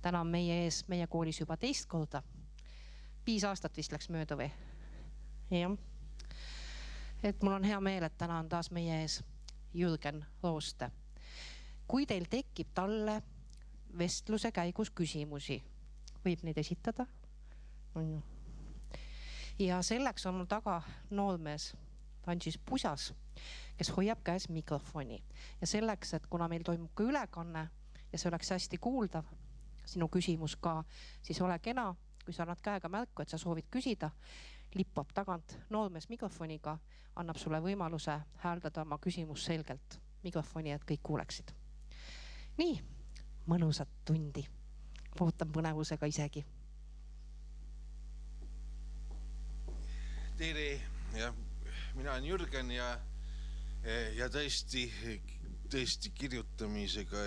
Täna on meie ees meie koolis juba teist korda. 5 aastat vist läks mööda või? Jah. Et mul on hea meel, et täna on taas meie ees Jürgen Rooste. Kui teil tekib talle vestluse käigus küsimusi, võib neid esitada. Ja selleks on mul taga noormees, ta on siis pusas, kes hoiab käes mikrofoni. Ja selleks, et kuna meil toimub ka ülekanne ja see oleks hästi kuuldav, sinu küsimus ka, siis ole kena, kui sa annad käega märku, et sa soovid küsida, lippab tagant noormees mikrofoniga, annab sulle võimaluse hääldada oma küsimus selgelt mikrofoni, et kõik kuuleksid. Nii, mõnusat tundi. Ootan põnevusega isegi. Tere, ja mina olen Jürgen ja tõesti kirjutamisega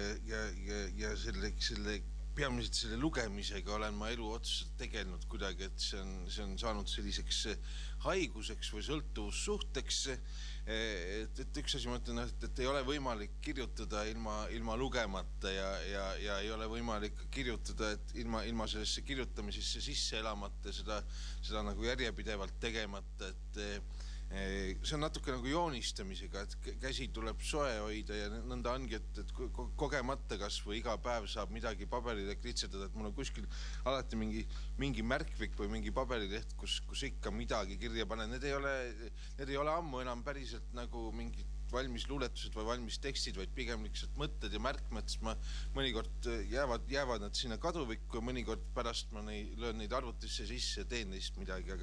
ja selle peamiselt selle lugemisega olen ma elu otseselt tegelenud kuidagi, et see on saanud selliseks haiguseks või sõltuvussuhteks. Et üks asi ma ütlen, et ei ole võimalik kirjutada ilma lugemata ja ei ole võimalik kirjutada, et ilma sellesse kirjutamisesse sisse elamata, seda nagu järjepidevalt tegemata, et see on natuke nagu joonistamisega, et käsi tuleb soe hoida ja nõnda ongi, et kogemata kas või iga päev saab midagi paberile kritsetada, et mul on kuskil alati mingi märkvik või mingi paberileht, kus ikka midagi kirja panen. Need ei ole ammu enam päriselt nagu mingid valmis luuletused või valmis tekstid, vaid pigem lihtsalt mõtted ja märkmed, sest mõnikord jäävad nad sinna kaduvikku ja mõnikord pärast ma löön neid arvutisse sisse ja teen neist midagi,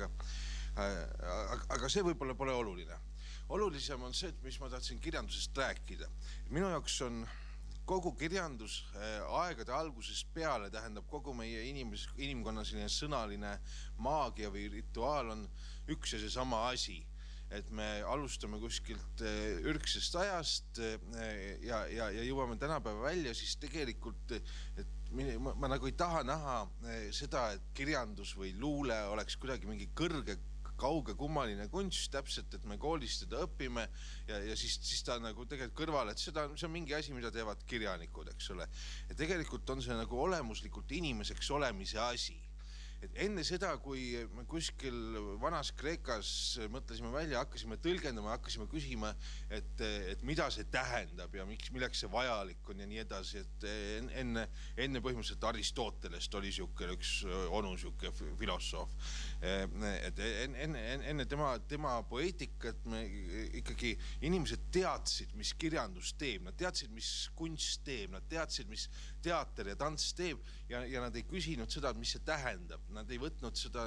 aga see võib-olla pole oluline. Olulisem on see, et mis ma tahtsin kirjandusest rääkida. Minu jaoks on kogu kirjandus aegade algusest peale, tähendab kogu meie inimkonna selline sõnaline maagia või rituaal on üks ja see sama asi. Et me alustame kuskilt ürgsest ajast ja jõuame tänapäeva välja, siis tegelikult et ma nagu ei taha näha seda, et kirjandus või luule oleks kuidagi mingi kõrge, kauge kummaline kunst, täpselt, et me koolist seda õpime ja siis ta nagu tegelikult kõrval, et see on mingi asi, mida teevad kirjanikud, eks ole. Ja tegelikult on see nagu olemuslikult inimeseks olemise asi. Et enne seda, kui me kuskil vanas Kreekas mõtlesime välja, hakkasime tõlgendama, hakkasime küsima, et mida see tähendab ja milleks see vajalik on ja nii edasi, et enne põhimõtteliselt Aristotelest oli üks siuke filosoof. Et enne tema poeetikat me ikkagi inimesed teadsid, mis kirjandus teeb, nad teadsid, mis kunst teeb, nad teadsid, mis teater ja tants teeb ja nad ei küsinud seda, mis see tähendab. Nad ei võtnud seda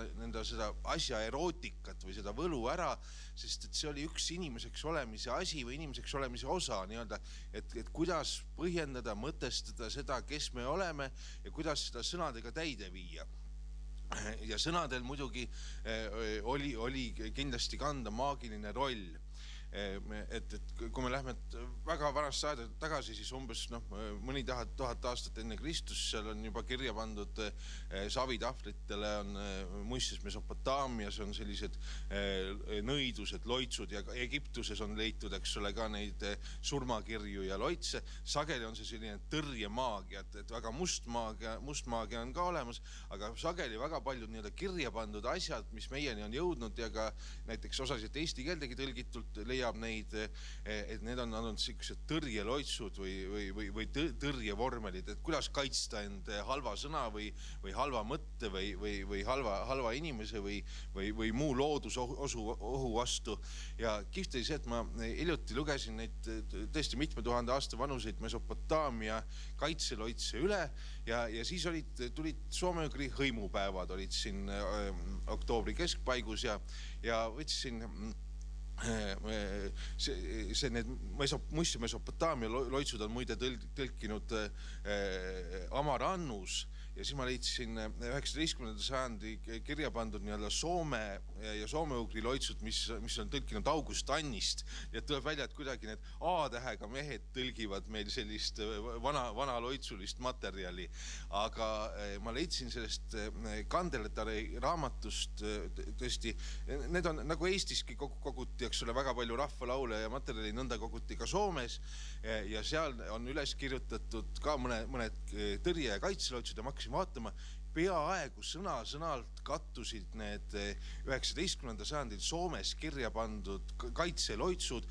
asja erootikat või seda võlu ära, sest et see oli üks inimeseks olemise asi või inimeseks olemise osa, et kuidas põhjendada, mõtestada seda, kes me oleme ja kuidas seda sõnadega täide viia. Ja sõnadel muidugi oli kindlasti kanda maagiline roll. Et kui me lähme väga vanast aeda tagasi, siis umbes mõni 1000 aastat enne Kristus, seal on juba kirja pandud savitahvlitele on muistes Mesopotaamias on sellised nõidused, loitsud ja Egiptuses on leitud, eks ole, ka neid surmakirju ja loitse. Sageli on see selline tõrjemaagia, et väga must maagia on ka olemas, aga sageli väga paljud kirja pandud asjad, mis meieni on jõudnud ja ka näiteks osasid eesti keeldegi tõlgitult leiab neid, et need on olnud sellised tõrjeloitsud või tõrjevormelid, et kuidas kaitsta end halva sõna või halva mõtte või halva inimese või muu loodusohu vastu. Ja kihvt oli see, et ma hiljuti lugesin neid tõesti mitme 1000 aasta vanuseid Mesopotaamia kaitseloitse üle ja siis tulid soome-ugri hõimupäevad, olid siin oktoobri keskpaigus ja võtsin need muiste Mesopotaamia loitsud on muide tõlkinud Amar Annus ja siis ma leidsin 19. sajandi kirja pandud Soome ja soome-ugri loitsud, mis on tõlkinud August Annist ja tuleb välja, et kuidagi need A-tähega mehed tõlgivad meil sellist vana loitsulist materjali, aga ma leidsin sellest Kandeletari raamatust tõesti, need on nagu Eestiski koguti, eks ole, väga palju rahvalaule ja materjali nõnda koguti ka Soomes ja seal on üles kirjutatud ka mõned tõrje- ja kaitseloitsud ja ma hakkasin vaatama, peaaegu sõna-sõnalt kattusid need 19. sajandil Soomes kirja pandud kaitseloitsud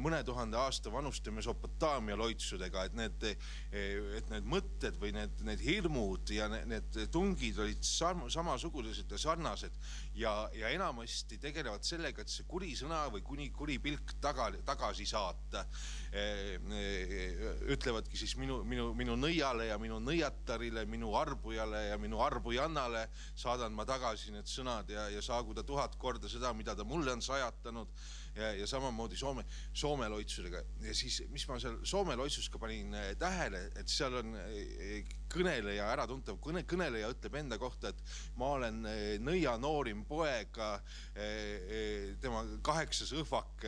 mõne tuhande aasta vanuste Mesopotaamia loitsudega, et need mõtted või need hirmud ja need tungid olid samasugused ja sarnased ja enamasti tegelevad sellega, et see kuri sõna või kuri pilk tagasi saata. Ütlevadki siis minu nõiale ja minu nõiatarile, minu arbujale ja minu arbujannale saadan ma tagasi need sõnad ja saagu ta 1000 korda seda, mida ta mulle on sajatanud ja samamoodi Soome loitsudega. Ja siis, mis ma seal Soome loitsus ka panin tähele, et seal on kõneleja äratuntav. Kõneleja ütleb enda kohta, et ma olen nõia noorim poeg, tema 8. õhvak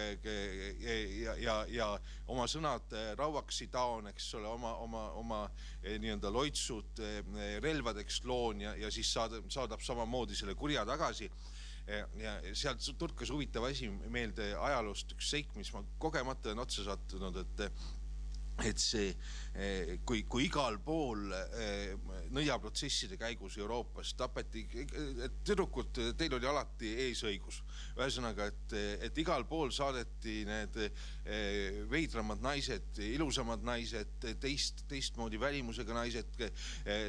ja oma sõnad rauaksi taon, eks ole, oma nii-öelda loitsud relvadeks loon ja siis saadab samamoodi selle kurja tagasi. Ja sealt turkas huvitav asi meelde ajaloost üks seik, mis ma kogemata on otsa sattunud, et see, kui igal pool nõiaprotsesside käigus Euroopas tapeti, et tüdrukud, teil oli alati eesõigus. Ühesõnaga, et igal pool saadeti need veidramad naised, ilusamad naised, teistmoodi välimusega naised.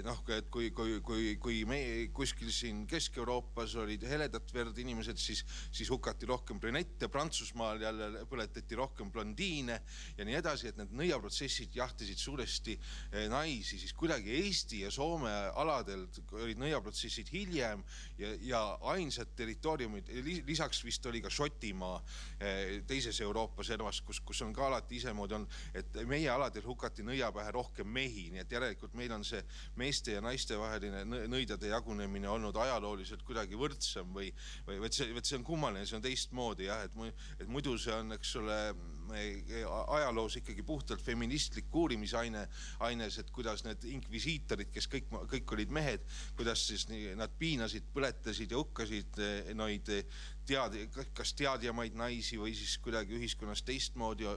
Noh, et kui me kuskil siin Kesk-Euroopas olid heledat verd inimesed, siis hukati rohkem brünette, Prantsusmaal jälle põletati rohkem blondiine ja nii edasi, et need nõiaprotsessid jahtisid suuresti naisi, siis kuidagi Eesti ja Soome aladel olid nõiaprotsessid hiljem ja ainsad territooriumid, lisaks vist oli ka Šotimaa teises Euroopa servas, kus on ka alati isemoodi on, et meie aladel hukati nõiapähe rohkem mehi, nii et järelikult meil on see meeste ja naiste vaheline nõidade jagunemine olnud ajalooliselt kuidagi võrdsem või see on kummaline, see on teistmoodi jah, et muidu see on, eks ole, ajaloos ikkagi puhtalt feministlik uurimisaines, et kuidas need inkvisiitorid, kes kõik olid mehed, kuidas siis nad piinasid, põletasid ja hukkasid noid kas teadjamaid naisi või siis kuidagi ühiskonnas teistmoodi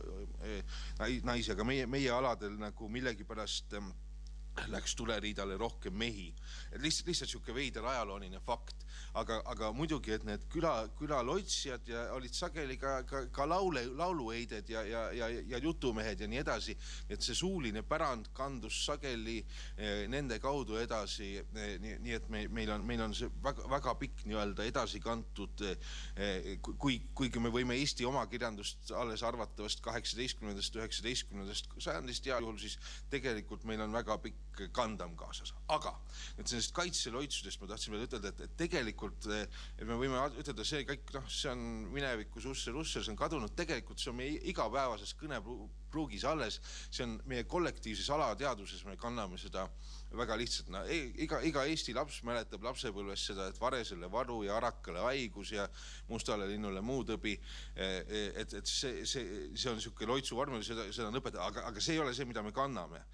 naisi, aga meie aladel nagu millegi pärast läks tuleriidale rohkem mehi. Lihtsalt siuke veider ajalooline fakt. Aga muidugi, et need külaloitsijad ja olid sageli ka laulueided ja jutumehed ja nii edasi. Et see suuline pärand kandus sageli nende kaudu edasi. Nii et meil on see väga pikk nii-öelda edasi kantud, kuigi me võime Eesti oma kirjandust alles arvatavast 18. 19. sajandist ja juhul, siis tegelikult meil on väga pikk kandam kaasas. Aga nüüd sellest kaitseloitsudest ma tahtsin veel ütelda, et tegelikult me võime ütelda, see kõik, see on minevikus Russer, see on kadunud. Tegelikult see on meie igapäevases kõnepruugis alles. See on meie kollektiivses alateaduses, me kanname seda väga lihtsalt. Iga Eesti laps mäletab lapsepõlves seda, et varesele varu ja arakale haigus ja mustale linnule muu tõbi. Et see on siuke loitsu vormel, seda on õpetada, aga see ei ole see, mida me kanname.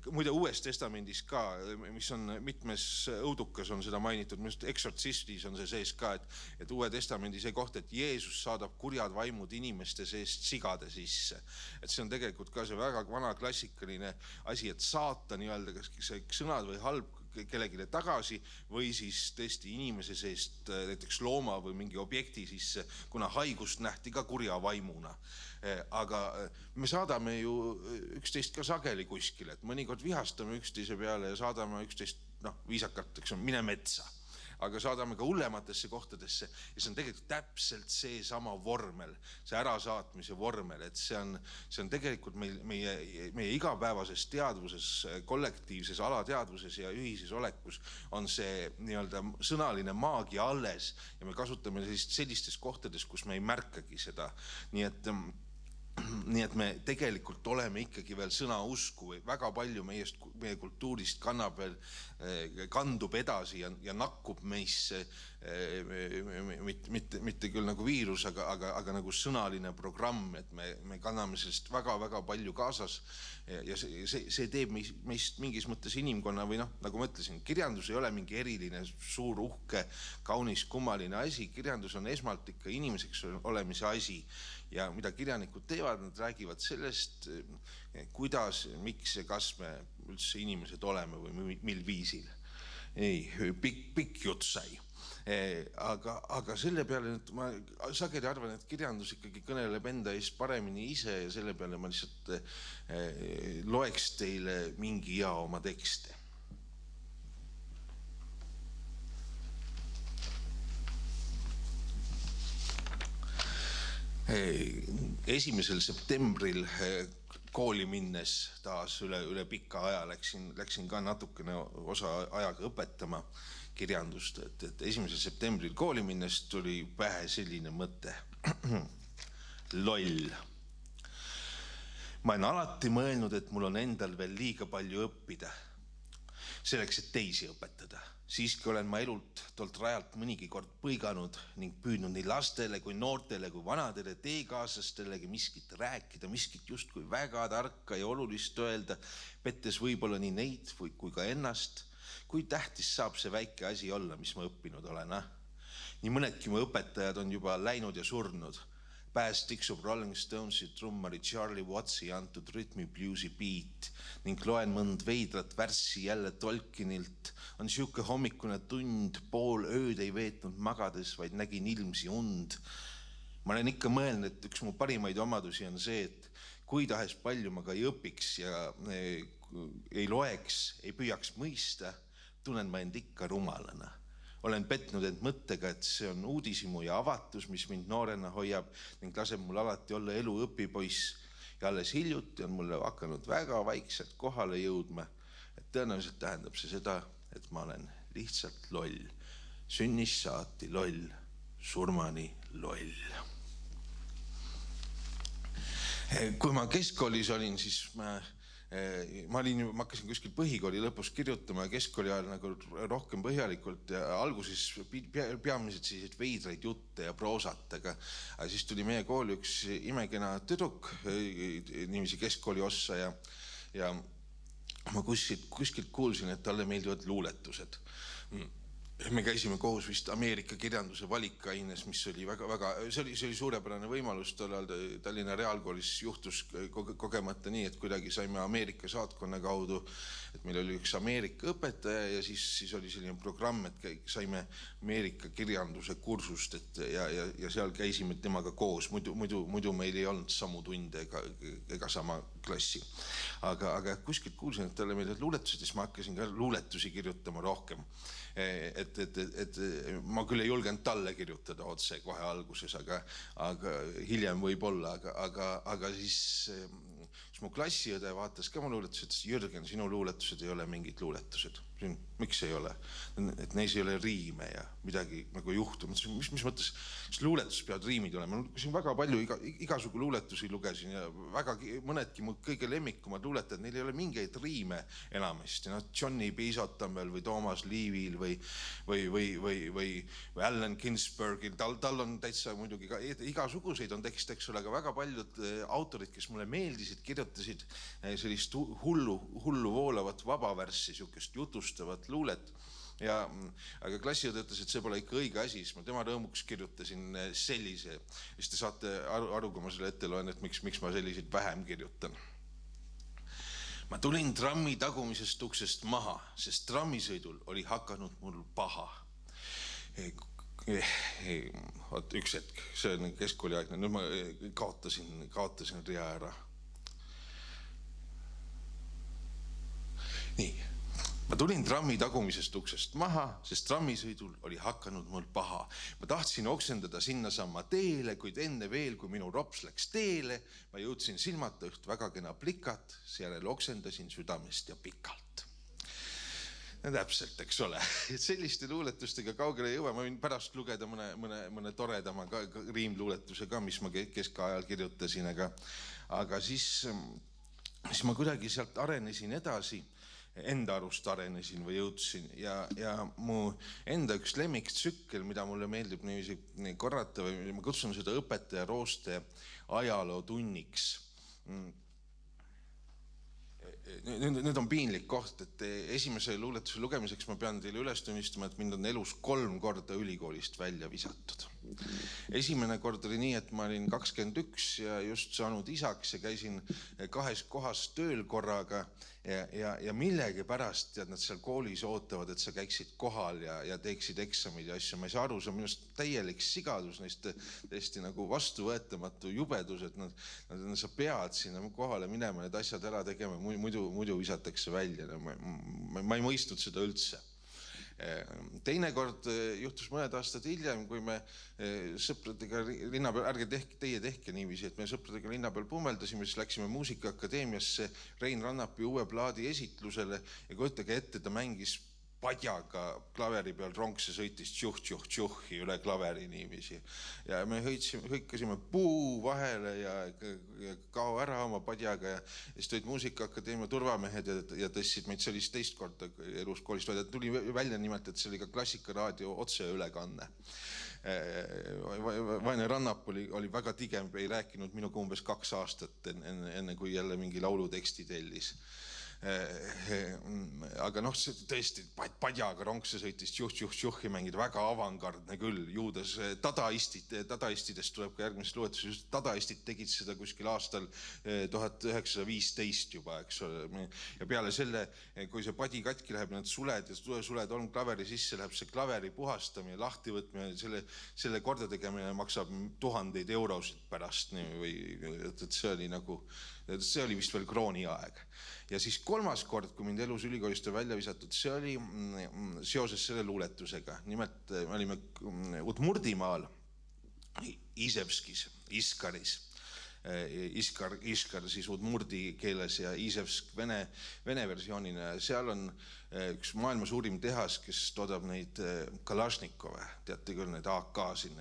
Muide Uues Testamendis ka, mis on mitmes õudukas on seda mainitud, minu eksortsistis on see sees ka, et Uue Testamendi see koht, et Jeesus saadab kurjad vaimud inimeste seest sigade sisse. Et see on tegelikult ka see väga vana klassikaline asi, et saata nii-öelda kas see sõnad või halb kellegile tagasi või siis tõesti inimese seest näiteks looma või mingi objekti sisse, kuna haigust nähti ka kurja vaimuna. Aga me saadame ju üksteist ka sageli kuskile, et mõnikord vihastame üksteise peale ja saadame üksteist viisakalt, eks on, mine metsa. Aga saadame ka hullematesse kohtadesse ja see on tegelikult täpselt see sama vormel, see ärasaatmise vormel, et see on tegelikult meie igapäevases teadvuses, kollektiivses alateadvuses ja ühises olekus on see nii-öelda sõnaline maagia alles ja me kasutame sellistes kohtades, kus me ei märkagi seda. Nii et me tegelikult oleme ikkagi veel sõnausku või väga palju meie kultuurist kandub edasi ja nakkub meisse mitte küll nagu viirus, aga nagu sõnaline programm, et me kanname sellest väga-väga palju kaasas ja see teeb meist mingis mõttes inimkonna või nagu ma ütlesin, kirjandus ei ole mingi eriline suur uhke, kaunis kummaline asi, kirjandus on esmalt ikka inimeseks olemise asi ja mida kirjanikud teevad, nad räägivad sellest, kuidas, miks ja kas me üldse inimesed oleme või mil viisil. Ei, pikk jutt sai. Aga selle peale ma sageli arvan, et kirjandus ikkagi kõneleb enda eest paremini ise ja selle peale ma lihtsalt loeks teile mingi hea oma tekste. Esimesel septembril kooli minnes taas üle pika aja läksin ka natukene osa ajaga õpetama kirjandust, et 1. septembril kooli minnes tuli pähe selline mõte. Loll. Ma olen alati mõelnud, et mul on endal veel liiga palju õppida. Selleks, et teisi õpetada. Siiski olen ma elult tolt rajalt mõnigi kord põiganud ning püüdnud nii lastele kui noortele kui vanadele teekaaslastele miskit rääkida, miskit justkui väga tarka ja olulist öelda, pettes võib-olla nii neid kui ka ennast. Kui tähtis saab see väike asi olla, mis ma õppinud olen? Nii mõnedki mu õpetajad on juba läinud ja surnud. Pääs tiksub Rolling Stonesi trummari Charlie Wattsi antud rütmi bluesi beat ning loen mõnd veidrat värssi jälle Tolkienilt. On siuke hommikune tund, pool ööd ei veetnud magades, vaid nägin ilmsi und. Ma olen ikka mõelnud, et üks mu parimaid omadusi on see, et kui tahes palju ma ka ei õpiks ja ei loeks, ei püüaks mõista, tunnen ma end ikka rumalana. Olen petnud end mõttega, et see on uudisimu ja avatus, mis mind noorena hoiab ning laseb mul alati olla elu õpipoiss. Ja alles hiljuti on mulle hakanud väga vaikselt kohale jõudma, et tõenäoliselt tähendab see seda, et ma olen lihtsalt loll. Sünnist saati loll, surmani loll. Kui ma keskkoolis olin, siis ma hakkasin kuskil põhikooli lõpus kirjutama keskkooli ajal nagu rohkem põhjalikult ja alguses peamiselt selliseid veidraid jutte ja proosat, aga siis tuli meie kooli üks imekena tüdruk niiviisi keskkooli ossa ja ma kuskilt kuulsin, et talle meeldivad luuletused. Me käisime koos vist Ameerika kirjanduse valikaines, mis oli see oli suurepärane võimalus. Tallinna Reaalkoolis juhtus kogemata nii, et kuidagi saime Ameerika saatkonna kaudu, et meil oli üks Ameerika õpetaja ja siis oli selline programm, et saime Ameerika kirjanduse kursust ja seal käisime temaga koos. Muidu meil ei olnud samu tunde ega sama klassi. Aga kuskilt kuulsin, et talle meeldivad luuletused ja siis ma hakkasin ka luuletusi kirjutama rohkem. Et ma küll ei julgenud talle kirjutada otse kohe alguses, aga hiljem võib olla, aga siis mu klassiõde vaatas ka mu luuletused, ütles, Jürgen, sinu luuletused ei ole mingid luuletused. Miks ei ole? Et neis ei ole riime ja midagi nagu juhtu. Mis mõttes, kas luuletus peavad riimid olema? Ma väga palju igasugu luuletusi lugesin ja mõnedki mu kõige lemmikumad luuletajad, neil ei ole mingeid riime enamasti. Johnny Piisotamel või Toomas Liivil või Allen Ginsbergil, tal on täitsa muidugi igasuguseid on tekste, eks ole, aga väga paljud autorid, kes mulle meeldisid, kirjutasid sellist hullu voolavat vabavärssi, siukest jutustavat luulet. Aga klassiõde ütles, et see pole ikka õige asi, siis ma tema rõõmuks kirjutasin sellise, siis te saate aru, kui ma selle ette loen, et miks ma selliseid vähem kirjutan. Ma tulin trammi tagumisest uksest maha, sest trammisõidul oli hakanud mul paha. Üks hetk, see on keskkooliaegne, nüüd ma kaotasin rea ära. Nii, ma tulin trammi tagumisest uksest maha, sest trammisõidul oli hakanud mul paha. Ma tahtsin oksendada sinnasamma teele, kuid enne veel, kui minu rops läks teele, ma jõudsin silmata üht väga kena plikat, seejärel oksendasin südamest ja pikalt. Täpselt, eks ole. Selliste luuletustega kaugele ei jõua. Ma võin pärast lugeda mõne toredama riimluuletuse ka, mis ma keskajal kirjutasin, aga siis ma kuidagi sealt arenesin edasi, enda arust arenesin või jõudsin ja mu enda üks lemmiktsükkel, mida mulle meeldib niiviisi korrata või ma kutsun seda õpetaja Rooste ajalootunniks. Nüüd on piinlik koht, et esimese luuletuse lugemiseks ma pean teile üles tunnistama, et mind on elus 3 korda ülikoolist välja visatud. Esimene kord oli nii, et ma olin 21 ja just saanud isaks ja käisin 2 kohas tööl korraga ja millegi pärast tead, nad seal koolis ootavad, et sa käiksid kohal ja teeksid eksamid ja asju. Ma ei saa aru, see on minust täielik sigadus, neist täiesti nagu vastuvõetamatu jubedus, et sa pead sinna kohale minema, need asjad ära tegema, muidu visatakse välja. Ma ei mõistnud seda üldse. Teine kord juhtus mõned aastad hiljem, kui me sõpradega linna peal, ärge teie tehke niiviisi, et me sõpradega linna peal pummeldasime, siis läksime Muusikaakadeemiasse Rein Rannapi uue plaadi esitlusele ja kujutage ette, ta mängis padjaga klaveri peal ronkse, sõitis tšuh-tšuh-tšuhi üle klaveri niiviisi. Ja me hõikasime puu vahele ja kao ära oma padjaga ja siis tulid Muusikaakadeemia turvamehed ja tõstsid meid, see oli teist korda elus koolist välja. Tuli välja nimelt, et see oli ka Klassikaraadio otseülekanne. Vaene Rannap oli väga tige, ei rääkinud minuga umbes 2 aastat enne kui jälle mingi lauluteksti tellis. Aga tõesti padjaga ronkse sõitis tšuh-tšuh-tšuhi mängida, väga avangardne küll. Juudas dadaistidest tuleb ka järgmises luuletuses, just dadaistid tegid seda kuskil aastal 1915 juba, eks ole. Ja peale selle, kui see padi katki läheb, need suled ja suled on klaveri sisse, läheb see klaveri puhastamine, lahti võtmine, selle korda tegemine maksab 1000 eurosid pärast. See oli vist veel krooni aeg. Ja siis 3. kord, kui mind elus ülikoolist on välja visatud, see oli seoses selle luuletusega. Nimelt me olime Udmurdimaal, Izevskis, Iskaris. Iskar siis udmurdi keeles ja Izevsk vene versioonina. Seal on üks maailma suurim tehas, kes toodab neid Kalašnikove, teate küll, need AK-sid.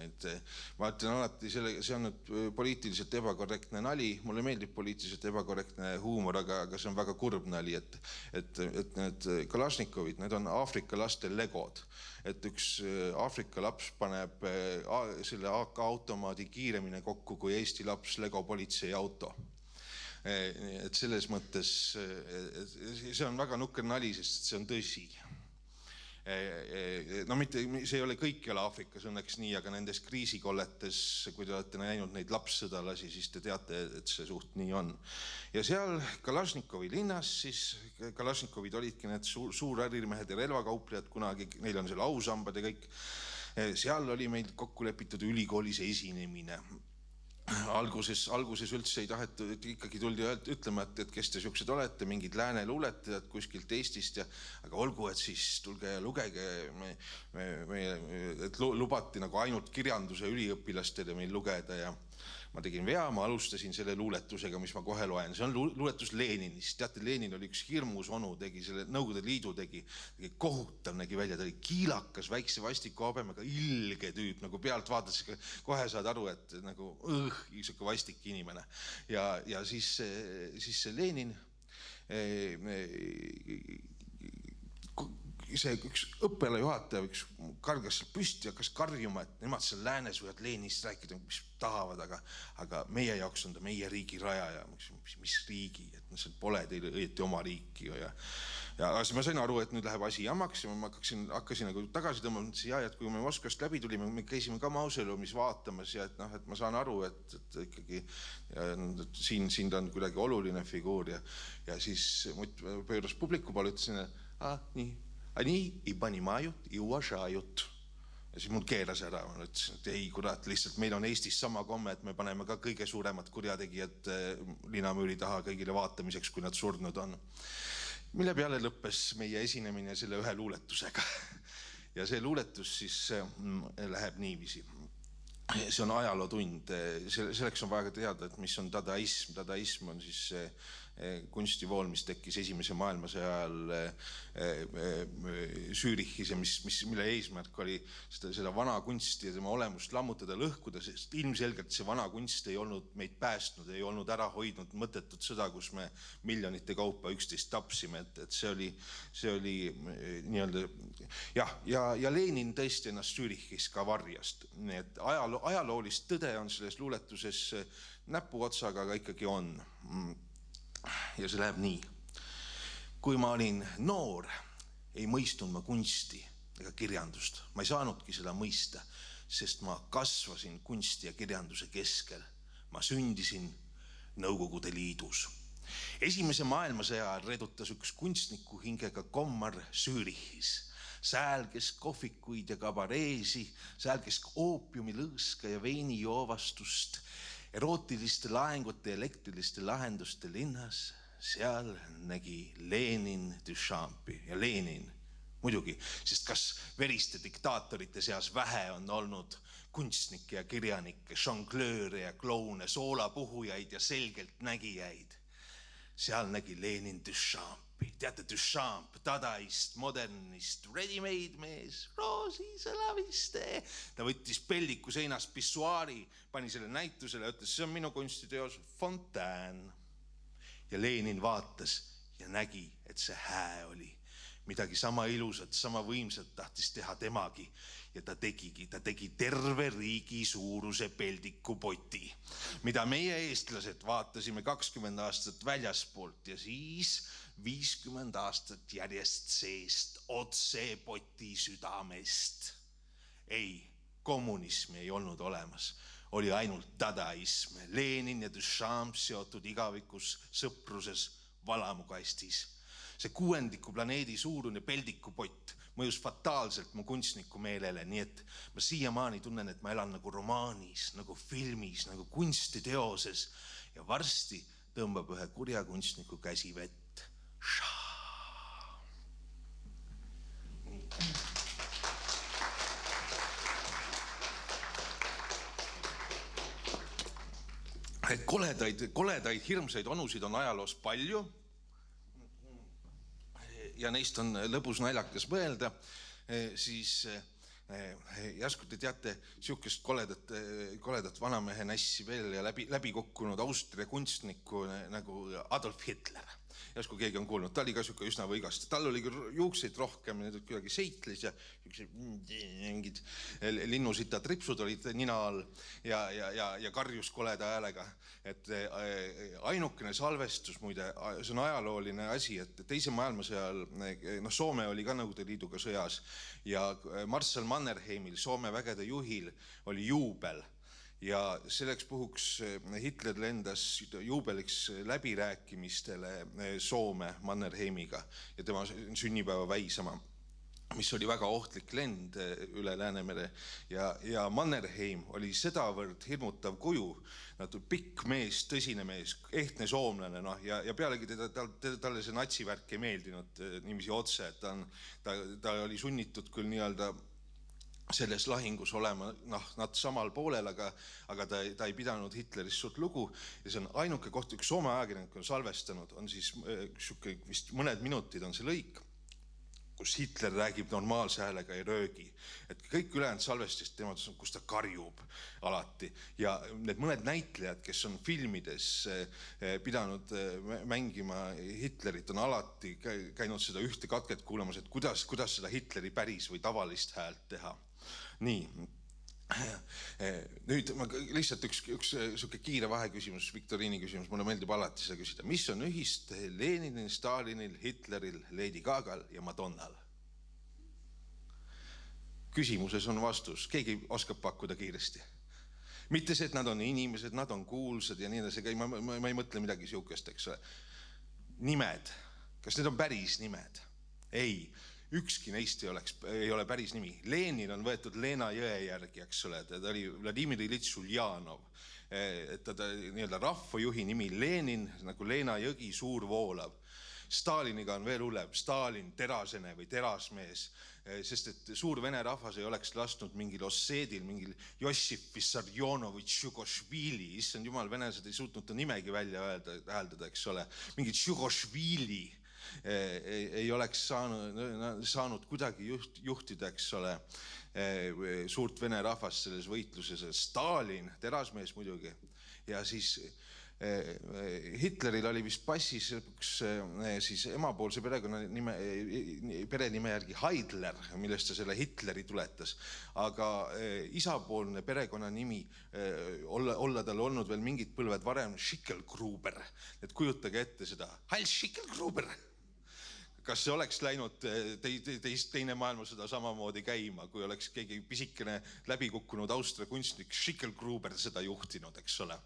Ma ütlen alati, see on nüüd poliitiliselt ebakorrektne nali. Mulle meeldib poliitiliselt ebakorrektne huumor, aga see on väga kurb nali, et need Kalašnikovid, need on Aafrika laste legod. Et üks Aafrika laps paneb selle AK-automaadi kiiremini kokku kui Eesti laps Lego politsei auto. Et selles mõttes see on väga nukker nali, sest see on tõsi. Mitte, see ei ole kõikjal Aafrikas õnneks nii, aga nendes kriisikolletes, kui te olete näinud neid lapssõdalasi, siis te teate, et see suht nii on. Ja seal Kalašnikovi linnas, siis Kalašnikovid olidki need suurärimehed ja relvakauplejad kunagi, neil on seal ausambad ja kõik. Seal oli meil kokku lepitud ülikoolis esinemine. Alguses üldse ei tahetud, ikkagi tuldi ütlema, et kes te siuksed olete, mingid lääne luuletajad kuskilt Eestist, aga olgu, et siis tulge ja lugege, et lubati nagu ainult kirjanduse üliõpilastele meil lugeda ja ma tegin vea, ma alustasin selle luuletusega, mis ma kohe loen. See on luuletus Leninist. Teate, Lenin oli üks hirmus onu, tegi selle Nõukogude Liidu, tegi kohutav nägi välja, ta oli kiilakas, väikse vastiku habemega, ilge tüüp, nagu pealt vaadates kohe saad aru, et nagu niisugune vastik inimene. Ja siis see Lenin see üks õppelajuhataja kargas seal püsti ja hakkas karjuma, et nemad seal läänes võivad Leninist rääkida, mis tahavad, aga meie jaoks on ta meie riigi rajaja. Mis riigi? Et seal pole teile õieti oma riiki. Ja siis ma sain aru, et nüüd läheb asi jamaks ja ma hakkasin nagu tagasi tõmbama, et kui me Moskvast läbi tulime, me käisime ka mausoleumis vaatamas ja et ma saan aru, et ikkagi siin ta on kuidagi oluline figuur ja siis pööras publiku poole, ütlesin, nii, Они и понимают, и уважают. Ja siis mul keeras ära, ma ütlesin, et ei kurat, lihtsalt meil on Eestis sama komme, et me paneme ka kõige suuremad kurjategijad linamüüri taha kõigile vaatamiseks, kui nad surnud on. Mille peale lõppes meie esinemine selle ühe luuletusega. Ja see luuletus siis läheb niiviisi. See on ajalootund. Selleks on vaja teada, et mis on dadaism. Dadaism on siis kunstivool, mis tekkis esimese maailmasõja ajal Zürichis ja mille eesmärk oli seda vana kunsti ja tema olemust lammutada, lõhkuda, sest ilmselgelt see vana kunst ei olnud meid päästnud, ei olnud ära hoidnud mõttetut sõda, kus me miljonite kaupa üksteist tapsime, et see oli nii-öelda ja Lenin tõesti ennast Zürichis ka varjast. Nii et ajaloolist tõde on selles luuletuses näpuotsaga, aga ikkagi on. Ja see läheb nii. Kui ma olin noor, ei mõistunud ma kunsti ega kirjandust. Ma ei saanudki seda mõista, sest ma kasvasin kunsti ja kirjanduse keskel. Ma sündisin Nõukogude Liidus. Esimese maailmasõja ajal redutas üks kunstniku hingega kommar Zürichis. Sääl kes kohvikuid ja kabareesi, sääl kes oopiumi lõõska ja veini joovastust, erootiliste laengute ja elektriliste lahenduste linnas, seal nägi Lenin Duchampi ja Lenin muidugi, sest kas veriste diktaatorite seas vähe on olnud kunstnikke ja kirjanikke, žonglööre ja kloune, soolapuhujaid ja selgelt nägijaid. Seal nägi Lenin Duchampi. Teate, Duchamp, dadaist, modernist, ready-made mees, Roosi Sõlaviste. Ta võttis peldiku seinast pissuaari, pani selle näitusele ja ütles, see on minu kunstiteos Fontaine. Ja Lenin vaatas ja nägi, et see hää oli. Midagi sama ilusat, sama võimsat tahtis teha temagi. Ja ta tegi terve riigi suuruse peldikupoti, mida meie eestlased vaatasime 20 aastat väljaspoolt ja siis 50 aastat järjest seest otse poti südamest. Ei, kommunismi ei olnud olemas. Oli ainult dadaism. Lenin ja Duchamp seotud igavikus sõpruses valamukastis. See 6. planeedi suurune peldikupott mõjus fataalselt mu kunstniku meelele, nii et ma siiamaani tunnen, et ma elan nagu romaanis, nagu filmis, nagu kunstiteoses ja varsti tõmbab ühe kurja kunstniku käsi vett. Koledaid hirmsaid onusid on ajaloos palju ja neist on lõbus naljakas mõelda, siis järsku te teate siukest koledat vanamehe nässi veel ja läbi kukkunud Austria kunstniku nagu Adolf Hitler. Järsku keegi on kuulnud, ta oli ka siuke üsna võigast. Tal oli juukseid rohkem, need kuidagi seitlis ja mingid linnusita tripsud olid nina all ja karjus koleda häälega. Et ainukene salvestus, muide, see on ajalooline asi, et teise maailmasõja ajal, Soome oli ka Nõukogude Liiduga sõjas ja marssal Mannerheimil, Soome vägede juhil, oli juubel. Ja selleks puhuks Hitler lendas juubeliks läbirääkimistele Soome Mannerheimiga ja tema sünnipäeva väisama, mis oli väga ohtlik lend üle Läänemere. Ja Mannerheim oli sedavõrd hirmutav kuju, pikk mees, tõsine mees, ehtne soomlane ja pealegi talle see natsivärk ei meeldinud niiviisi otse, et ta oli sunnitud küll nii-öelda selles lahingus olema nad samal poolel, aga ta ei pidanud Hitlerist suurt lugu ja see on ainuke koht, üks Soome ajakirjanik on salvestanud, on siis vist mõned minutid on see lõik, kus Hitler räägib normaalse häälega ja röögi. Et kõik ülejäänud salvestist tema, kus ta karjub alati ja need mõned näitlejad, kes on filmides pidanud mängima Hitlerit, on alati käinud seda ühte katket kuulamas, et kuidas seda Hitleri päris või tavalist häält teha. Nii, nüüd ma lihtsalt üks suke kiire vaheküsimus, viktoriini küsimus, mulle meeldib alati seda küsida. Mis on ühist Leninil, Stalinil, Hitleril, Lady Gagal ja Madonnal? Küsimuses on vastus, keegi oskab pakkuda kiiresti. Mitte see, et nad on inimesed, nad on kuulsad ja nii edasi, ma ei mõtle midagi siukest, eks ole. Nimed, kas need on päris nimed? Ei. Ükski neist ei ole päris nimi. Lenin on võetud Lena jõe järgi, eks ole. Ta oli Vladimir Ilitš Uljanov. Ta nii-öelda rahvajuhi nimi Lenin, nagu Lena jõgi, suur voolav. Staliniga on veel hullem. Stalin, terasene või terasmees. Sest et suur vene rahvas ei oleks lastnud mingil osseedil, mingil Jossif Vissarionovitš Jugošvili. Issand jumal, venelased ei suutnud ta nimegi välja hääldada, eks ole. Mingid Jugošvili ei oleks saanud kuidagi juhtida, eks ole, suurt vene rahvast selles võitluses. Stalin, terasmees muidugi. Ja siis Hitleril oli vist passis siis emapoolse perenime järgi Heidler, millest ta selle Hitleri tuletas. Aga isapoolne perekonnanimi olla tal olnud veel mingid põlved varem Schickelgruber. Et kujutage ette seda. Heil Schickelgruber! Kas see oleks läinud teine maailmasõda samamoodi käima, kui oleks keegi pisikene läbikukkunud Austria kunstnik Schicklgruber seda juhtinud, eks ole.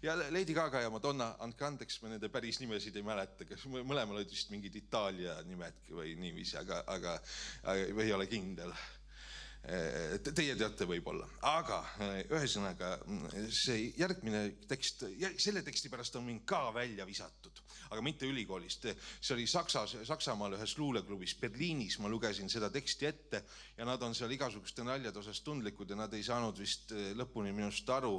Ja Lady Gaga ja Madonna, andke andeks, me nende päris nimesid ei mäleta, kas mõlemal olid vist mingid Itaalia nimed või niiviisi, aga ei ole kindel. Teie teate võib-olla, aga ühesõnaga see järgmine tekst, selle teksti pärast on mind ka välja visatud, aga mitte ülikoolist. See oli Saksamaal ühes luuleklubis Berliinis, ma lugesin seda teksti ette ja nad on seal igasuguste naljade osas tundlikud ja nad ei saanud vist lõpuni minust aru.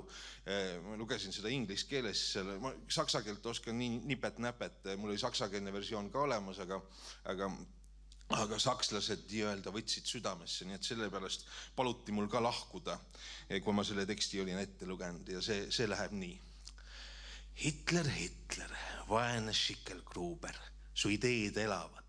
Ma lugesin seda inglise keeles, ma saksa keelt oskan nii nipet-näpet, mul oli saksakeelne versioon ka olemas, aga sakslased nii-öelda võtsid südamesse, nii et sellepärast paluti mul ka lahkuda, kui ma selle teksti olin ette lugenud ja see läheb nii. Hitler, vaene Schicklgruber, su ideed elavad.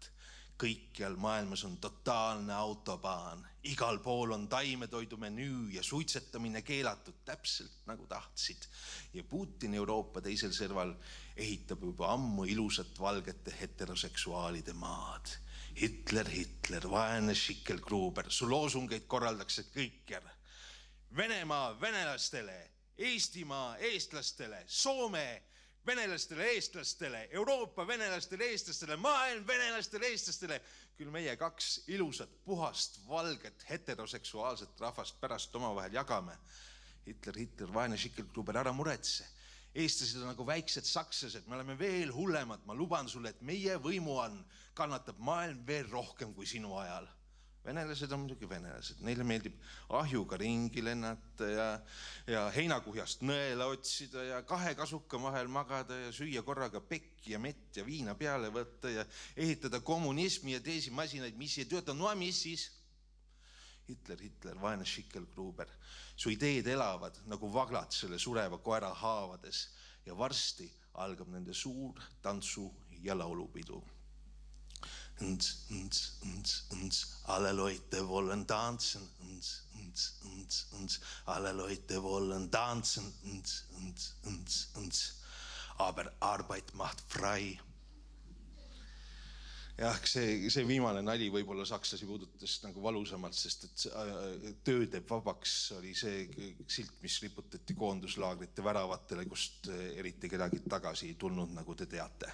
Kõikjal maailmas on totaalne autobaan. Igal pool on taimetoidu menüü ja suitsetamine keelatud täpselt nagu tahtsid. Ja Putin Euroopa teisel serval ehitab juba ammu ilusat valgete heteroseksuaalide maad. Hitler, vaene Schicklgruber, su loosungeid korraldakse kõikjal. Venemaa venelastele, Eestimaa eestlastele, Soome venelastele, eestlastele, Euroopa venelastele, eestlastele, maailm venelastele, eestlastele. Küll meie kaks ilusat, puhast, valget, heteroseksuaalset rahvast pärast omavahel jagame. Hitler, vaene Schicklgruber, ära muretse. Eestlased on nagu väiksed sakslased, me oleme veel hullemad, ma luban sulle, et meie võimu on, kannatab maailm veel rohkem kui sinu ajal. Venelased on muidugi venelased, neile meeldib ahjuga ringi lennata ja heinakuhjast nõela otsida ja kahe kasuka vahel magada ja süüa korraga pekki ja mett ja viina peale võtta ja ehitada kommunismi ja teisi masinaid, mis ei tööta, no mis siis? Hitler, vaene Schicklgruber, su ideed elavad nagu vaglad selle sureva koera haavades ja varsti algab nende suur tantsu ja laulupidu. Alle Leute wollen tanzen, alle Leute wollen tanzen, aber Arbeit macht frei. Jah, see viimane nali võib-olla sakslasi puudutas nagu valusamalt, sest et töö teeb vabaks oli see silt, mis riputati koonduslaagrite väravatele, kust eriti kedagi tagasi ei tulnud, nagu te teate.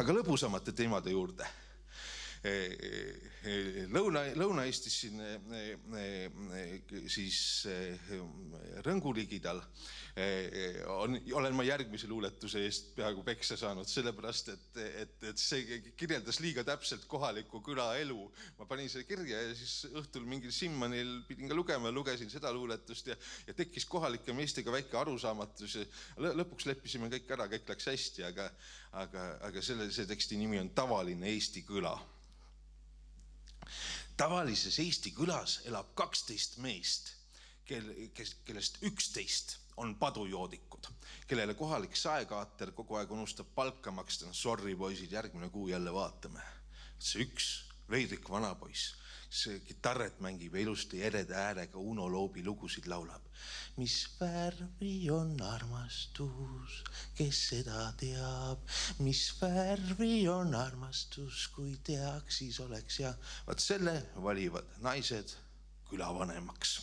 Aga lõbusamate teemade juurde. Lõuna-Eestis siis Rõngu ligidal olen ma järgmise luuletuse eest peaaegu peksa saanud, sellepärast, et see kirjeldas liiga täpselt kohaliku küla elu. Ma panin selle kirja ja siis õhtul mingil Simmanil pidin ka lugema ja lugesin seda luuletust ja tekkis kohalike meestega väike arusaamatus. Lõpuks leppisime kõik ära, kõik läks hästi, aga see teksti nimi on Tavaline Eesti küla. Tavalises Eesti külas elab 12 meest, kellest 11 on padujoodikud, kellele kohalik saekaater kogu aeg unustab palka maksta. Sorry, poisid, järgmine kuu jälle vaatame. See üks veidrik vanapoiss, see kitarret mängib ja ilusti erede äärega Uno Loobi lugusid laulab. Mis värvi on armastus, kes seda teab? Mis värvi on armastus, kui teaks, siis oleks ja... Vaat selle valivad naised külavanemaks.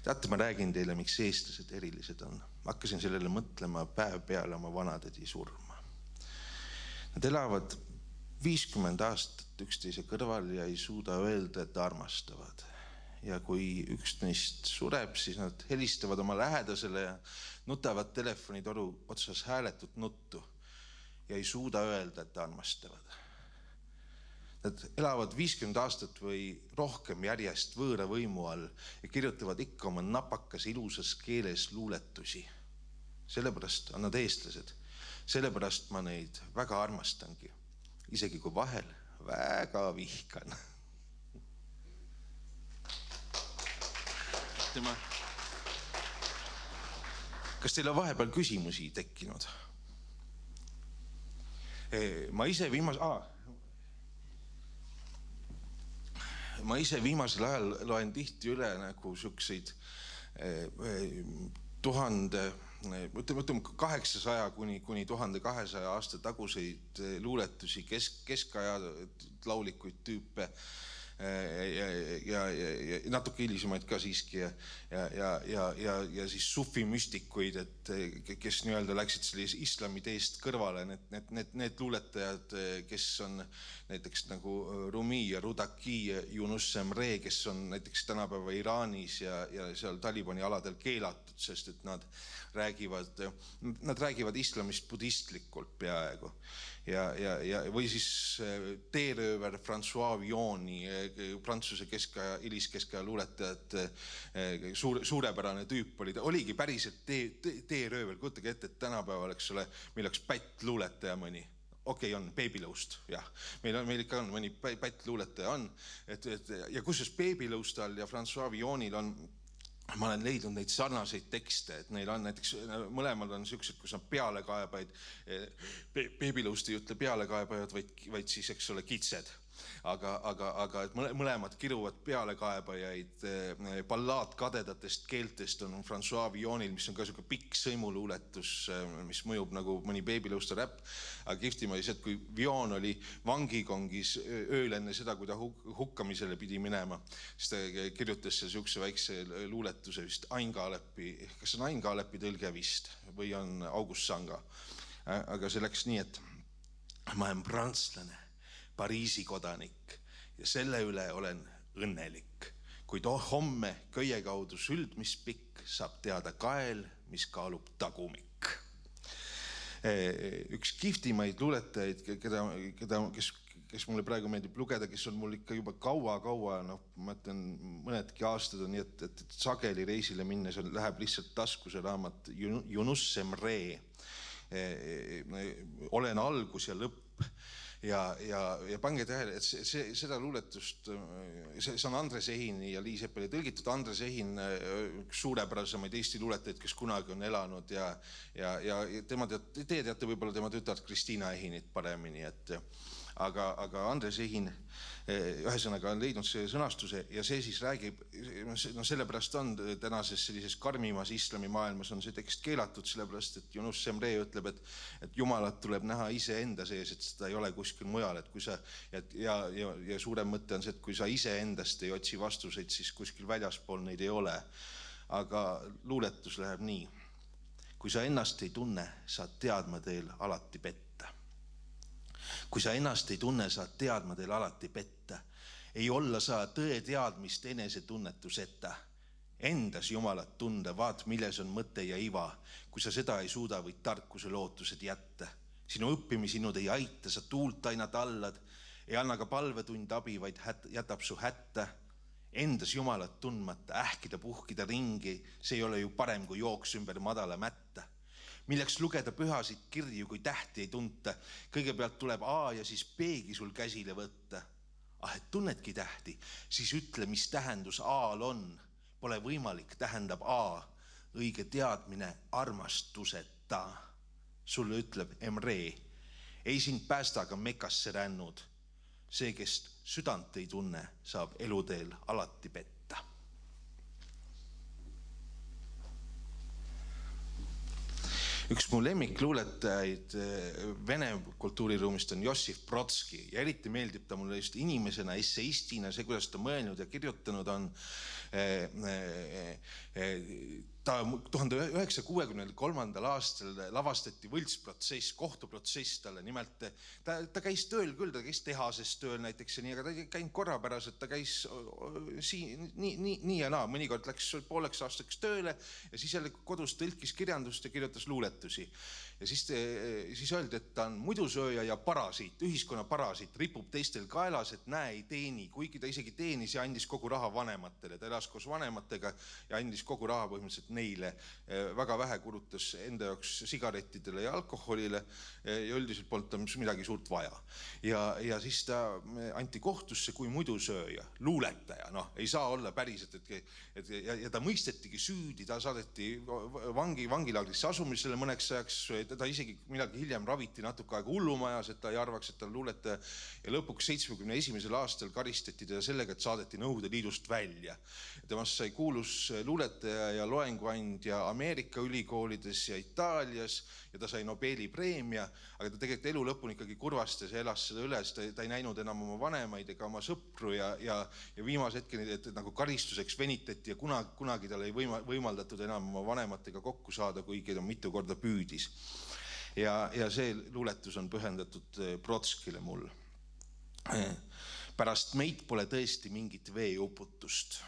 Teate, ma räägin teile, miks eestlased erilised on. Hakkasin sellele mõtlema päev peale oma vanatädi surma. Nad elavad 50 aastat üksteise kõrval ja ei suuda öelda, et armastavad. Ja kui üks neist sureb, siis nad helistavad oma lähedasele ja nutavad telefonitoru otsas hääletut nuttu ja ei suuda öelda, et armastavad. Nad elavad 50 aastat või rohkem järjest võõra võimu all ja kirjutavad ikka oma napakas ilusas keeles luuletusi. Sellepärast on nad eestlased. Sellepärast ma neid väga armastangi. Isegi kui vahel väga vihkan. Kas teil on vahepeal küsimusi tekkinud? Ma ise viimasel ajal loen tihti üle nagu siukseid 1000 ütleme 800 kuni 1200 aasta taguseid luuletusi, keskaja laulikuid tüüpe ja natuke hilisemaid ka siiski ja siis sufi müstikuid, et kes nii-öelda läksid sellise islami teest kõrvale, need luuletajad, kes on näiteks nagu Rumi ja Rudaki ja Yunus Emre, kes on näiteks tänapäeva Iraanis ja seal Talibani aladel keelatud, sest et nad räägivad islamist budistlikult peaaegu. Või siis teerööver François Villoni, prantsuse hiliskeskaja luuletajad, suurepärane tüüp oligi päriselt teerööver. Kujutage ette, et tänapäeval, eks ole, meil oleks pättluuletaja mõni. Okei, on Babylõust, jah. Meil ikka on mõni pättluuletaja on. Ja kusjuures Babylõustal ja François Villonil on, ma olen leidnud neid sarnaseid tekste, et neil on näiteks, mõlemal on sellised, kus on pealekaebaid, Babylõust ei ütle pealekaebajad, vaid siis, eks ole, kitsed. Aga et mõlemad kiruvad pealekaebajaid, ballaad kadedatest keeltest on François Villonil, mis on ka selline pikk sõimuluuletus, mis mõjub nagu mõni Babylõusta räpp. Aga kihvtima oli see, et kui Villon oli vangikongis ööl enne seda, kui ta hukkamisele pidi minema, siis ta kirjutas selline väikse luuletuse vist Ain-Kaalepi, kas on Ain-Kaalepi tõlge vist või on August Sanga. Aga see läks nii, et ma olen prantslane, Pariisi kodanik ja selle üle olen õnnelik. Kuid homme köie kaudu süld, mis pikk, saab teada kael, mis kaalub tagumik. Üks kihvtimaid luuletajaid, kes mulle praegu meeldib lugeda, kes on mul ikka juba kaua, ma ütlen mõnedki aastad on nii, et sageli reisile minnes läheb lihtsalt tasku see raamat Yunus Emre. Olen algus ja lõpp. Ja pange tähele, et seda luuletust, see on Andres Ehini ja Liis Eppeli tõlgitud. Andres Ehin, suurepärasemaid Eesti luuletajaid, kes kunagi on elanud ja te teate võib-olla tema tütart Kristiina Ehinit paremini, aga Andres Ehin ühesõnaga on leidnud see sõnastuse ja see siis räägib, sellepärast on tänases sellises karmimas islami maailmas on see tekst keelatud, sellepärast et Yunus Emre ütleb, et Jumalat tuleb näha ise enda sees, et seda ei ole kuskil mujal, et kui sa, ja suurem mõte on see, et kui sa ise endast ei otsi vastuseid, siis kuskil väljaspool neid ei ole. Aga luuletus läheb nii. Kui sa ennast ei tunne, saad teadma teel alati petta. Kui sa ennast ei tunne, saad teadma teel alati petta. Ei olla saa tõe teadmist enese tunnetuseta. Endas Jumalat tunda, vaat milles on mõte ja iva. Kui sa seda ei suuda, võid tarkuse lootused jätta. Sinu õppimisinud ei aita, sa tuult aina tallad. Ei anna ka palvetund abi, vaid jätab su hätta. Endas Jumalat tundmata, ähkida puhkida ringi. See ei ole ju parem, kui jooks ümber madala mätta. Milleks lugeda pühasid kirju, kui tähti ei tunta. Kõigepealt tuleb A ja siis B-gi sul käsile võtta. Et tunnedki tähti, siis ütle, mis tähendus A-l on. Pole võimalik, tähendab A. Õige teadmine armastuseta. Sulle ütleb Emre. Ei sind päästaga Mekasse rännud. See, kes südant ei tunne, saab eluteel alati petta. Üks mu lemmikluuletajaid Vene kultuuriruumist on Jossif Brodski ja eriti meeldib ta mulle just inimesena, esseistina, see, kuidas ta mõelnud ja kirjutanud on. Ta 1963. aastal lavastati võltsprotsess, kohtuprotsess talle. Nimelt ta käis tööl küll, ta käis tehases tööl näiteks ja nii, aga ta ei käinud korrapäraselt, ta käis nii ja naa. Mõnikord läks pooleks aastaks tööle ja siis jälle kodus tõlkis kirjandust ja kirjutas luuletusi. Ja siis öeldi, et ta on mudusööja ja parasiit, ühiskonna parasiit, ripub teistel kaelas, et näe ei teeni, kuigi ta isegi teenis ja andis kogu raha vanematele. Ta elas koos vanematega ja andis kogu raha põhimõtteliselt neile. Väga vähe kulutas enda jaoks sigarettidele ja alkoholile ja üldiselt polnud ta midagi suurt vaja. Ja siis ta anti kohtusse kui mudusööja, luuletaja, ei saa olla päriselt, ja ta mõistetigi süüdi, ta saadeti vangilaagrisse asumisele mõneks ajaks, teda isegi midagi hiljem raviti natuke aega hullumajas, et ta ei arvaks, et ta on luuletaja. Ja lõpuks 71. aastal karistati teda sellega, et saadeti Nõukogude Liidust välja. Temast sai kuulus luuletaja ja loenguandja Ameerika ülikoolides ja Itaalias ja ta sai Nobeli preemia, aga ta tegelikult elu lõpuni ikkagi kurvastas ja elas seda üles. Ta ei näinud enam oma vanemaid ega oma sõpru ja viimase hetkeni, et nagu karistuseks venitati ja kunagi tal ei võimaldatud enam oma vanematega kokku saada, kuigi ta mitu korda püüdis. Ja see luuletus on pühendatud Brodskile mul. Pärast meid pole tõesti mingit veeuputust.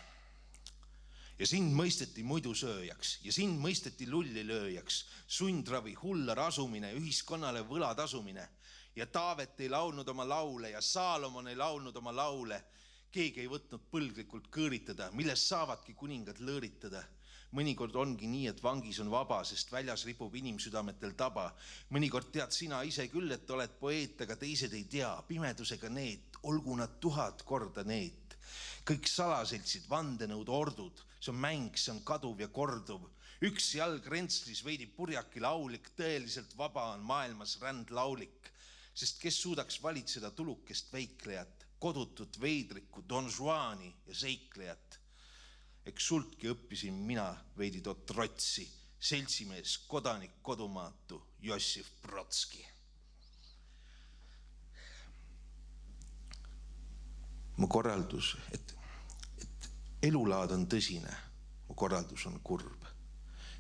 Ja sind mõisteti muidu sööjaks ja sind mõisteti lullilööjaks, sundravi, hullar asumine, ühiskonnale võla tasumine. Ja Taavet ei laulnud oma laule ja Saalomon ei laulnud oma laule. Keegi ei võtnud põlglikult kõõritada, millest saavadki kuningad lõõritada. Mõnikord ongi nii, et vangis on vaba, sest väljas ripub inimsüdametel taba. Mõnikord tead sina ise küll, et oled poeet, aga teised ei tea. Pimedusega need, olgu nad 1000 korda need. Kõik salaseltsid, vandenõud, ordud. See on mäng, see on kaduv ja korduv. Üks jalg rentslis veidi purjaki laulik, tõeliselt vaba on maailmas rändlaulik. Sest kes suudaks valitseda tulukest veiklejat, kodutut veidrikku, Don Juani ja seiklejat. Eks sultki õppisin mina veidi tot rotsi, seltsimees, kodanik, kodumaatu, Jossif Brodski. Mu korraldus, et elulaad on tõsine, mu korraldus on kurb.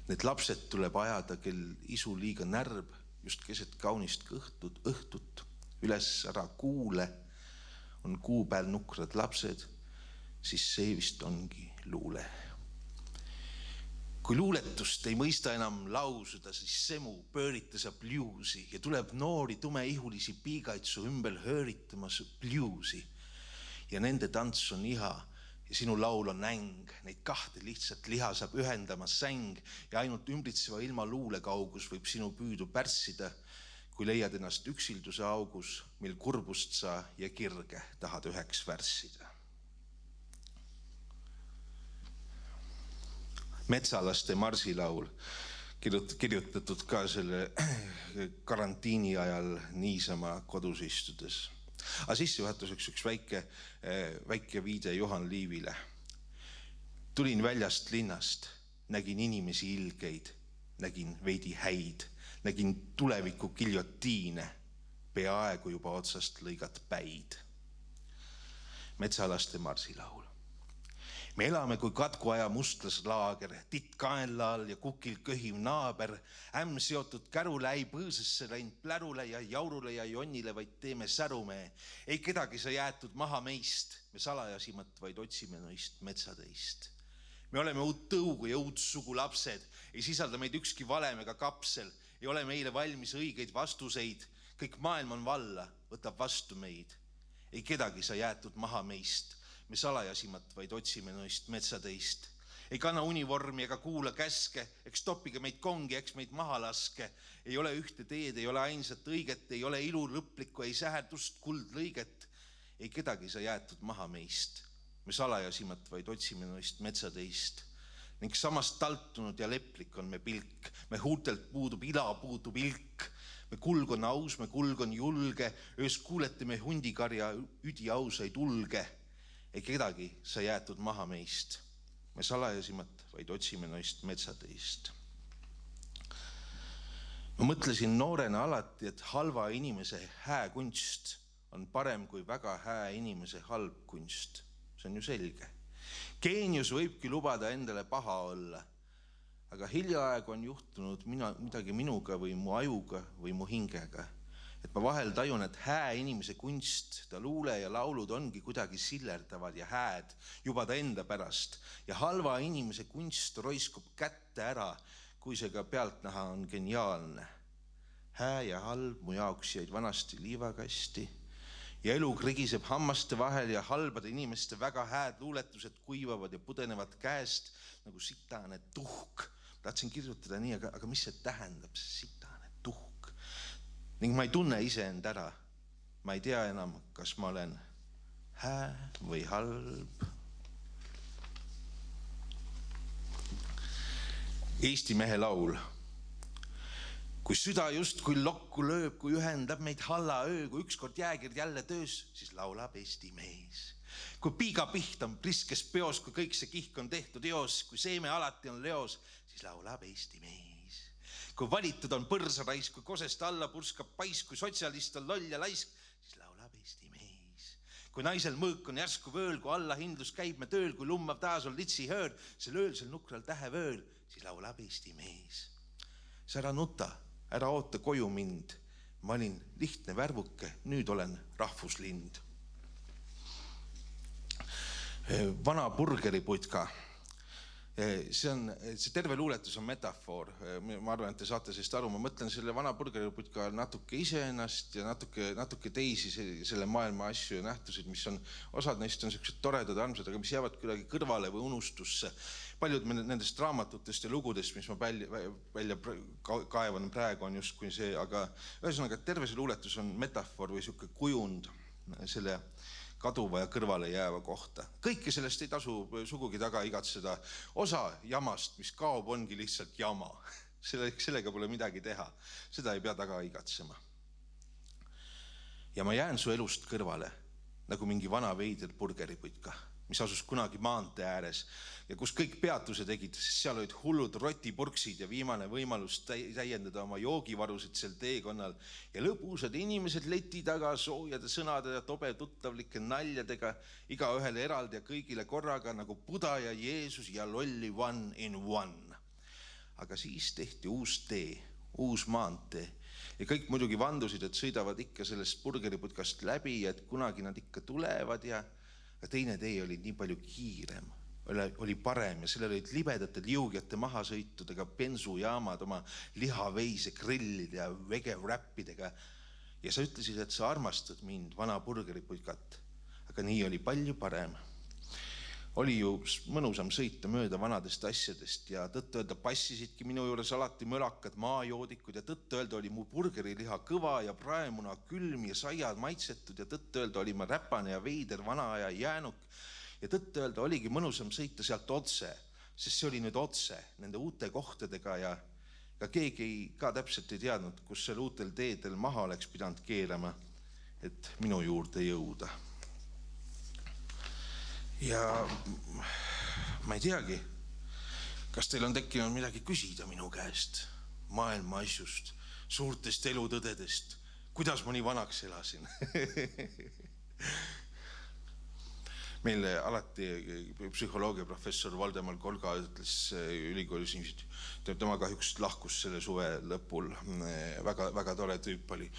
Need lapsed tuleb ajada, kel isu liiga närb, just keset kaunist õhtut, üles ära kuule, on kuu peal nukrad lapsed, siis see vist ongi luule. Kui luuletust ei mõista enam lausuda, siis semu pööritasab bluusi ja tuleb noori tumeihulisi piigaid su ümber hööritamas bluusi. Ja nende tants on iha ja sinu laul on äng. Neid kahte lihtsalt liha saab ühendama säng ja ainult ümbritseva ilma luule kaugus võib sinu püüdu pärssida, kui leiad ennast üksilduse augus, mil kurbust sa ja kirge tahad üheks värssida. Metsalaste marsilaul, kirjutatud ka selle karantiini ajal niisama kodus istudes. Aga sissejuhatuseks üks väike viide Juhan Liivile. Tulin väljast linnast, nägin inimesi ilgeid, nägin veidi häid, nägin tuleviku giljotiine, peaaegu juba otsast lõigat päid. Metsalaste marsilaul. Me elame kui katkuaja mustlaslaager, titt kaenlaal ja kukil köhiv naaber, seotud kärule ei põõsesse läinud plärule ja jaurule ja jonnile, vaid teeme särume. Ei kedagi sa jäetud maha meist, me salajasimat vaid otsime noist metsateist. Me oleme uut tõugu ja uut sugu lapsed, ei sisalda meid ükski valem ega kapsel, ei ole meile valmis õigeid vastuseid, kõik maailm on valla, võtab vastu meid. Ei kedagi sa jäetud maha meist, me salajasimat vaid otsime noist metsateist. Ei kanna univormi ega kuula käske, eks toppige meid kongi, eks meid maha laske. Ei ole ühte teed, ei ole ainsat õiget, ei ole ilu lõplikku, ei säherdust kuldlõiget. Ei kedagi sa jäetud maha meist, me salajasimat vaid otsime noist metsateist. Ning samast taltunud ja leplik on me pilk, me huultelt puudub ila, puudub ilk. Me kulg on aus, me kulg on julge, öös kuulete me hundikarja üdi ausaid ulge. Ei kedagi sa jäetud maha meist, me salajasimat vaid otsime noist metsateist. Ma mõtlesin noorena alati, et halva inimese hää kunst on parem kui väga hää inimese halb kunst. See on ju selge. Geenius võibki lubada endale paha olla, aga hiljaaegu on juhtunud midagi minuga või mu ajuga või mu hingega. Et ma vahel tajun, et hää inimese kunst, ta luule ja laulud ongi kuidagi sillerdavad ja hääd juba ta enda pärast. Ja halva inimese kunst roiskub kätte ära, kui see ka pealtnäha on geniaalne. Hää ja halb mu jaoks jäid vanasti liivakasti ja elu krigiseb hammaste vahel ja halbade inimeste väga hääd luuletused kuivavad ja pudenevad käest nagu sitane tuhk. Tahtsin kirjutada nii, aga mis see tähendab, see sitane tuhk? Ning ma ei tunne iseend ära. Ma ei tea enam, kas ma olen hää või halb. Eesti mehe laul. Kui süda just kui lokku lööb, kui ühendab meid halla öö, kui ükskord jäägir jälle töös, siis laulab Eesti mees. Kui piigapiht on priskes peos, kui kõik see kihk on tehtud eos, kui seeme alati on leos, siis laulab Eesti mees. Kui valitud on põrsarais, kui kosest alla purskab pais, kui sotsialist on loll ja laisk, siis laulab Eesti mees. Kui naisel mõõk on järsku vööl, kui alla hindlus käib me tööl, kui lummav taas on litsi höör, sel öölsel nukral tähevööl, siis laulab Eesti mees. Sa ära nuta, ära oota koju mind. Ma olin lihtne värvuke, nüüd olen rahvuslind. Vana burgeriputka. See terve luuletus on metafoor. Ma arvan, et te saate sellest aru. Ma mõtlen selle vana burgeriputka natuke iseennast ja natuke teisi selle maailma asju ja nähtusid, mis on, osad neist on sellised toredad armsad, aga mis jäävad kuidagi kõrvale või unustusse. Paljud nendest raamatutest ja lugudest, mis ma välja kaevan praegu, on just kui see, aga ühesõnaga, terve see luuletus on metafoor või siuke kujund selle kaduva ja kõrvale jääva kohta. Kõike sellest ei tasu sugugi taga igatseda. Osa jamast, mis kaob, ongi lihtsalt jama. Sellega pole midagi teha. Seda ei pea taga igatsema. Ja ma jään su elust kõrvale, nagu mingi vana veider burgeriputka, mis asus kunagi maantee ääres ja kus kõik peatuse tegid, sest seal olid hullud rotipurksid ja viimane võimalus täiendada oma joogivarused sel teekonnal ja lõbusad inimesed leti taga soojade sõnade ja tobe tuttavlike naljadega, iga ühele eraldi ja kõigile korraga nagu Buda ja Jeesus ja lolli one in one. Aga siis tehti uus tee, uus maantee ja kõik muidugi vandusid, et sõidavad ikka sellest burgeriputkast läbi ja et kunagi nad ikka tulevad ja teine tee oli nii palju kiirem, oli parem ja sellel olid libedate liugjate mahasõitudega bensujaamad oma lihaveise grillide ja vegev-räppidega. Ja sa ütlesid, et sa armastad mind, vana burgeriputkat, aga nii oli palju parem. Oli ju mõnusam sõita mööda vanadest asjadest ja tõtt-öelda passisidki minu juures alati mölakad maajoodikud ja tõtt-öelda oli mu burgeriliha kõva ja praemuna külm ja saiad maitsetud ja tõtt-öelda oli ma räpane ja veider vana aja jäänuk ja tõtt-öelda oligi mõnusam sõita sealt otse, sest see oli nüüd otse nende uute kohtadega ja ka keegi ka täpselt ei teadnud, kus seal uutel teedel maha oleks pidanud keerama, et minu juurde jõuda. Ja ma ei teagi, kas teil on tekkinud midagi küsida minu käest, maailma asjust, suurtest elutõdedest, kuidas ma nii vanaks elasin. Meile alati psühholoogiaprofessor Valdemar Kolga ütles ülikoolis, tema kahjuks lahkus selle suve lõpul, väga tore tüüp oli.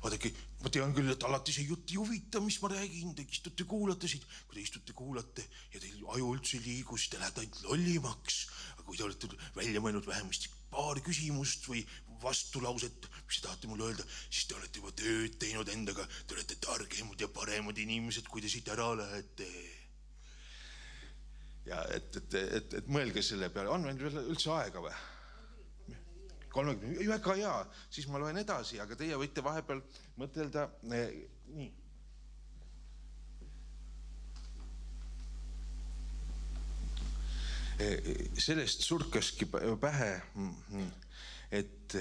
Vaadake, ma tean küll, et alati see jutt ei huvita, mis ma räägin, te istute kuulatasid, kui te istute kuulate ja teil aju üldse liigu, siis te lähete ainult lollimaks, aga kui te olete välja mõelnud vähemasti paar küsimust või vastulauset, mis te tahate mulle öelda, siis te olete juba tööd teinud endaga, te olete targemad ja paremad inimesed, kui te siit ära lähete. Ja et mõelge selle peale, on meil üldse aega või? 30, väga hea, siis ma loen edasi, aga teie võite vahepeal mõtelda nii. Sellest surkaski pähe, et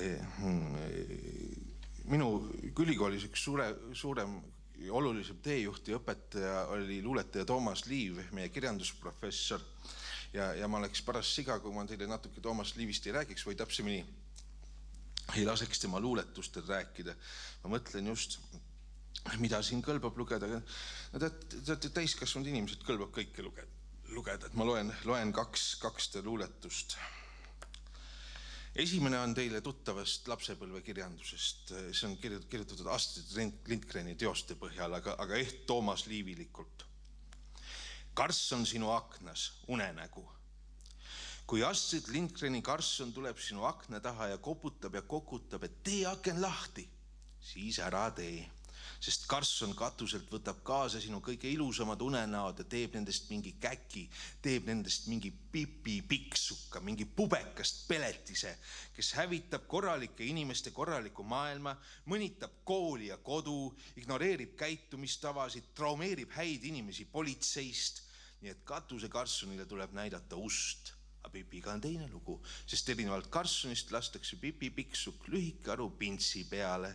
minu ülikoolis üks suurem olulisem teejuht ja õpetaja oli luuletaja Toomas Liiv, meie kirjandusprofessor ja ma oleks paras siga, kui ma teile natuke Toomas Liivist ei räägiks või täpsemini ei laseks tema luuletustel rääkida. Ma mõtlen just, mida siin kõlbab lugeda. Te täiskasvanud inimesed kõlbab kõike lugeda, et ma loen kaks luuletust. Esimene on teile tuttavast lapsepõlvekirjandusest. See on kirjutatud Astrid Lindgreni teoste põhjal, aga Toomas Liivilikult. Karss on sinu aknas, unenägu. Kui Astrid Lindgreni Karson tuleb sinu akna taha ja koputab ja kokutab, et tee aken lahti, siis ära tee. Sest Karson katuselt võtab kaasa sinu kõige ilusamad unenäod ja teeb nendest mingi käki, teeb nendest mingi pipi piksuka, mingi pubekast peletise, kes hävitab korralike inimeste korraliku maailma, mõnitab kooli ja kodu, ignoreerib käitumistavasid, traumeerib häid inimesi politseist, nii et katuse Karsonile tuleb näidata ust, Aga Pipiga on teine lugu, sest erinevalt Karlssonist lastakse Pipi Pikksukk lühike aru pintsi peale.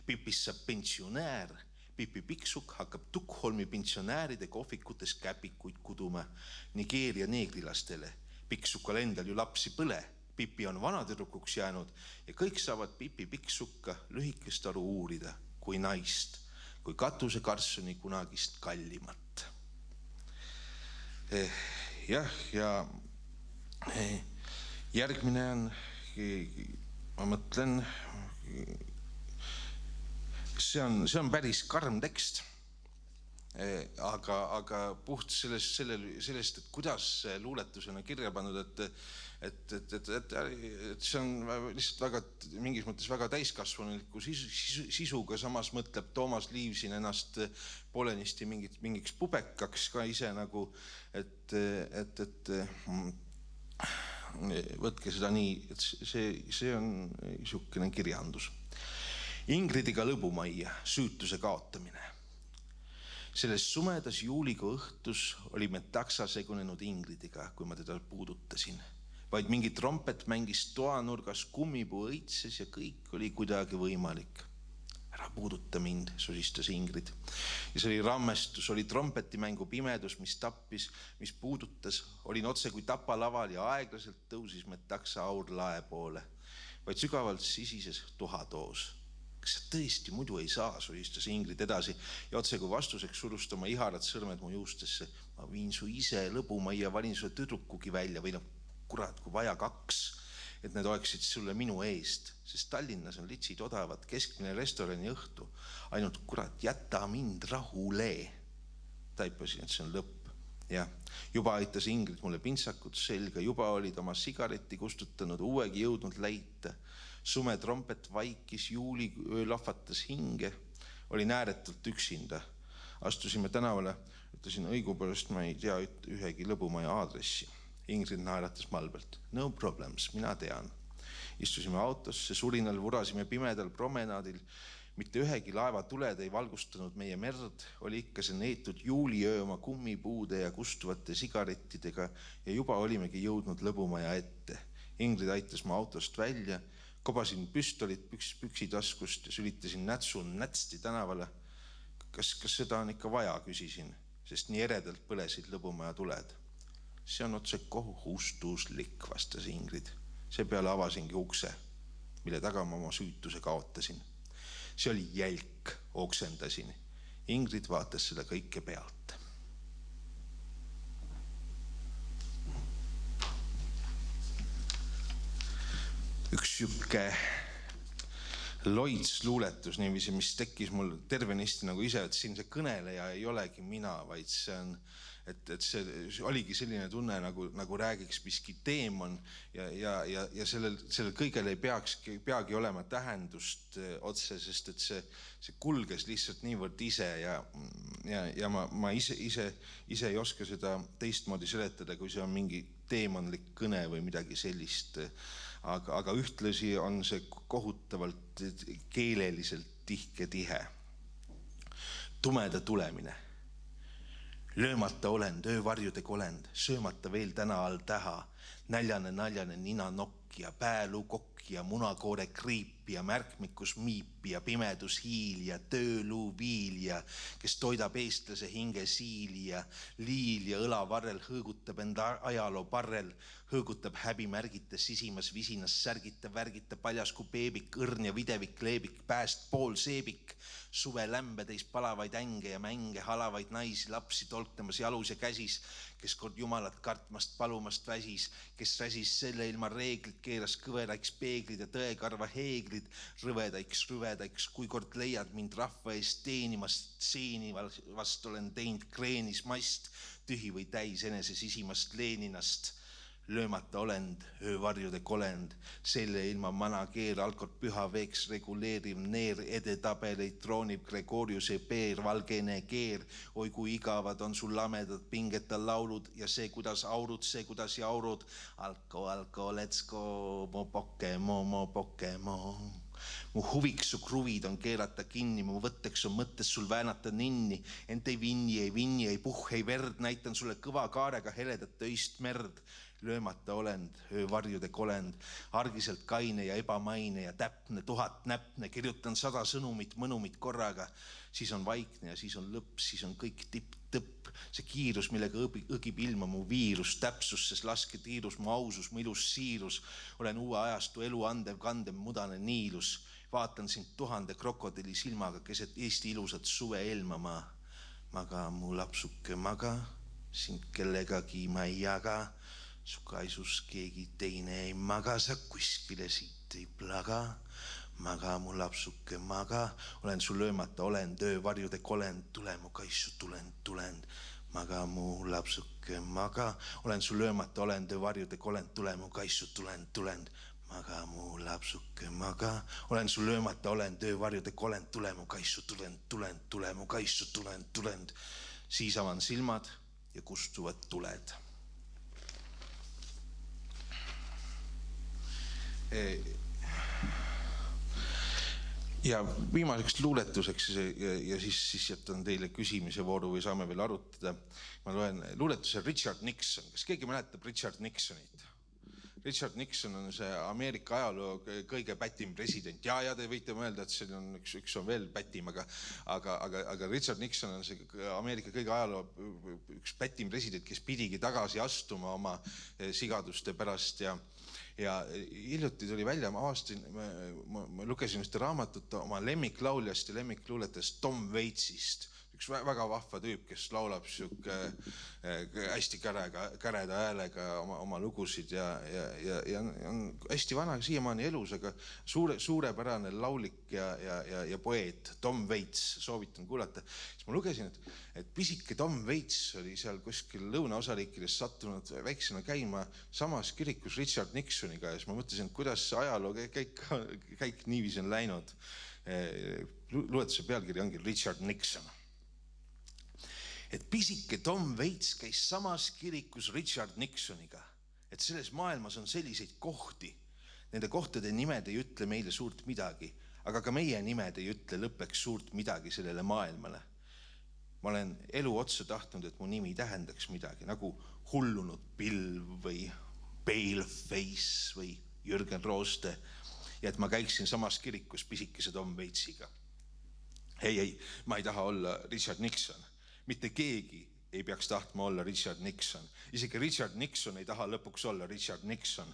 Pipist saab pensionäär. Pipi Pikksukk hakkab Tukholmi pensionääride kohvikutes käpikuid kuduma Nigeeria neegrilastele. Pikksukal endal ju lapsi põle. Pipi on vanatüdrukuks jäänud ja kõik saavad Pipi Pikksukka lühikest aru uurida kui naist, kui Katuse Karlssoni kunagist kallimat. Jah, ja järgmine on, ma mõtlen, see on päris karm tekst, aga puht sellest, et kuidas luuletus on kirja pannud, et see on lihtsalt väga, mingis mõttes väga täiskasvanuliku sisuga, samas mõtleb Toomas Liiv siin ennast poolenisti mingiks pubekaks ka ise nagu, et võtke seda nii, et see on niisugune kirjandus. Ingridiga lõbumajja, süütuse kaotamine. Selles sumedas juulikuu õhtus oli me taksa segunenud Ingridiga, kui ma teda puudutasin. Vaid mingi trompet mängis toanurgas kummipuu õitses ja kõik oli kuidagi võimalik. Ära puuduta mind, sosistas Ingrid. Ja see oli rammestus, oli trompetimängu pimedus, mis tappis, mis puudutas. Olin otse kui tapalaval ja aeglaselt tõusis me taksa aur lae poole. Vaid sügavalt sisises tuhatoos. Kas sa tõesti muidu ei saa, sosistas Ingrid edasi ja otse kui vastuseks surust oma iharad sõrmed mu juustesse. Ma viin su ise lõbumajja, valin sulle tüdrukugi välja või kurat, kui vaja 2, et need oleksid sulle minu eest, sest Tallinnas on litsid odavad, keskmine restorani õhtu. Ainult kurat, jäta mind rahule. Taipasin, et see on lõpp. Ja juba aitas Ingrid mulle pintsakut selga, juba olid oma sigaretti kustutanud, uuegi jõudnud leita. Sume trompet vaikis, juuliöö lahvatas hinge. Olin ääretult üksinda. Astusime tänavale, ütlesin õigupärast, ma ei tea ühegi lõbumaja aadressi. Ingrid naeratas malbelt. No problems, mina tean. Istusime autosse, surinal vurasime pimedal promenaadil. Mitte ühegi laeva tuled ei valgustanud meie merd. Oli ikka see neetud juuliöö oma kummipuude ja kustuvate sigarettidega ja juba olimegi jõudnud lõbumaja ette. Ingrid aitas ma autost välja, kobasin püstolit püksitaskust ja sülitasin nätsti tänavale. Kas seda on ikka vaja, küsisin, sest nii eredalt põlesid lõbumaja tuled. See on otse kohustuslik, vastas Ingrid. Seepeale avasingi ukse, mille taga ma oma süütuse kaotasin. See oli jälk, oksendasin. Ingrid vaatas seda kõike pealt. Üks sükke loits luuletus, niiviisi, mis tekkis mul tervenisti nagu ise, et siin see kõneleja ei olegi mina, vaid see on et see oligi selline tunne, nagu räägiks miski teemon ja sellel kõigel ei peagi olema tähendust otse, sest et see kulges lihtsalt niivõrd ise ja ma ise ei oska seda teistmoodi seletada, kui see on mingi teemonlik kõne või midagi sellist. Aga ühtlasi on see kohutavalt keeleliselt tihe. Tumeda tulemine. Löömata olend, öövarjude kolend, söömata veel täna all täha, näljane nina nokk ja pääluu kokk ja munakoore kriip ja märkmikus miip ja pimedus hiil ja tööluu viil ja kes toidab eestlase hinge siili ja liil ja õlavarrel hõõgutab enda ajaloo parrel, hõõgutab häbimärgite sisimas visinas särgita värgita paljasku peebik, õrn ja videvik leebik, pääst pool seebik, suve lämbe teis palavaid änge ja mänge, halavaid naisi, lapsi tolktamas jalus ja käsis, kes kord jumalat kartmast palumast väsis, kes räsis selle ilma reeglid, keeras kõveraiks peeglid ja tõekarva heeglid, rüvedaiks, kui kord leiad mind rahva eest teenimast, seeni vast olen teinud kreenis mast, tühi või täis enese sisimast Leninast. Löömata olend, öövarjude kolend, selle ilma manakeer, alkord püha veeks reguleeriv neer, edetabeleid troonib Gregoriuse peer, valgene keer, oi kui igavad on sul lamedad pingeta laulud ja see, kuidas aurud, see, kuidas jaurud, alko, let's go, mo Pokemon. Mu huviks su kruvid on keerata kinni, mu võtteks on mõttes sul väänata ninni, ent ei vinni, ei puh, ei verd, näitan sulle kõva kaarega heledat öist merd. löömata olend, öövarjude kolend, argiselt kaine ja ebamaine ja täpne, 1000 näpne, kirjutan 100 sõnumit, mõnumit korraga, siis on vaikne ja siis on lõpp, siis on kõik tipp-tõpp. See kiirus, millega õgib ilma mu viirus, täpsus, sest lasketiirus, mu ausus, mu ilus siirus. Olen uue ajastu elu andev, kandev, mudane niilus. Vaatan sind 1000 krokodilli silmaga keset Eesti ilusat suve elma maga, mu lapsuke maga, sind kellegagi ma ei jaga. Su kaisus keegi teine ei maga, sa kuskile siit ei plaga. Maga, mu lapsuke maga, olen su löömata olend, öövarjude kolend, tule mu kaisu, tulend. Maga, mu lapsuke maga, olen su löömata olend, öövarjude kolend, tule mu kaisu, tulend. Maga, mu lapsuke maga, olen su löömata olend, öövarjude kolend, tule mu kaisu, tule mu kaisu, tulend. Siis avan silmad ja kustuvad tuled. Ja viimaseks luuletuseks ja siis jätan teile küsimise vooru või saame veel arutada. Ma loen luuletuse Richard Nixon. Kas keegi mäletab Richard Nixonit? Richard Nixon on see Ameerika ajaloo kõige pätim president. Ja te võite mõelda, et see on üks on veel pätim, aga Richard Nixon on see Ameerika kõige ajaloo üks pätim president, kes pidigi tagasi astuma oma sigaduste pärast ja hiljuti tuli välja, ma lugesin ühte raamatut oma lemmiklauljast ja lemmikluuletest Tom Waitsist. Üks väga vahva tüüp, kes laulab hästi käreda häälega oma lugusid ja on hästi vana siiamaani elus, aga suurepärane laulik ja poeet Tom Waits, soovitan kuulata. Siis ma lugesin, et pisike Tom Waits oli seal kuskil lõunaosariikides sattunud väiksena käima samas kirikus Richard Nixoniga ja siis ma mõtlesin, et kuidas see ajaloo käik niiviisi on läinud. Luuletuse pealkiri ongi Richard Nixon. Et pisike Tom Waits käis samas kirikus Richard Nixoniga, et selles maailmas on selliseid kohti. Nende kohtade nimed ei ütle meile suurt midagi, aga ka meie nimed ei ütle lõppeks suurt midagi sellele maailmale. Ma olen elu otsa tahtnud, et mu nimi tähendaks midagi, nagu hullunud pilv või Paleface või Jürgen Rooste ja et ma käiksin samas kirikus pisikese Tom Waitsiga. Ei, ma ei taha olla Richard Nixon. Mitte keegi ei peaks tahtma olla Richard Nixon. Isegi Richard Nixon ei taha lõpuks olla Richard Nixon.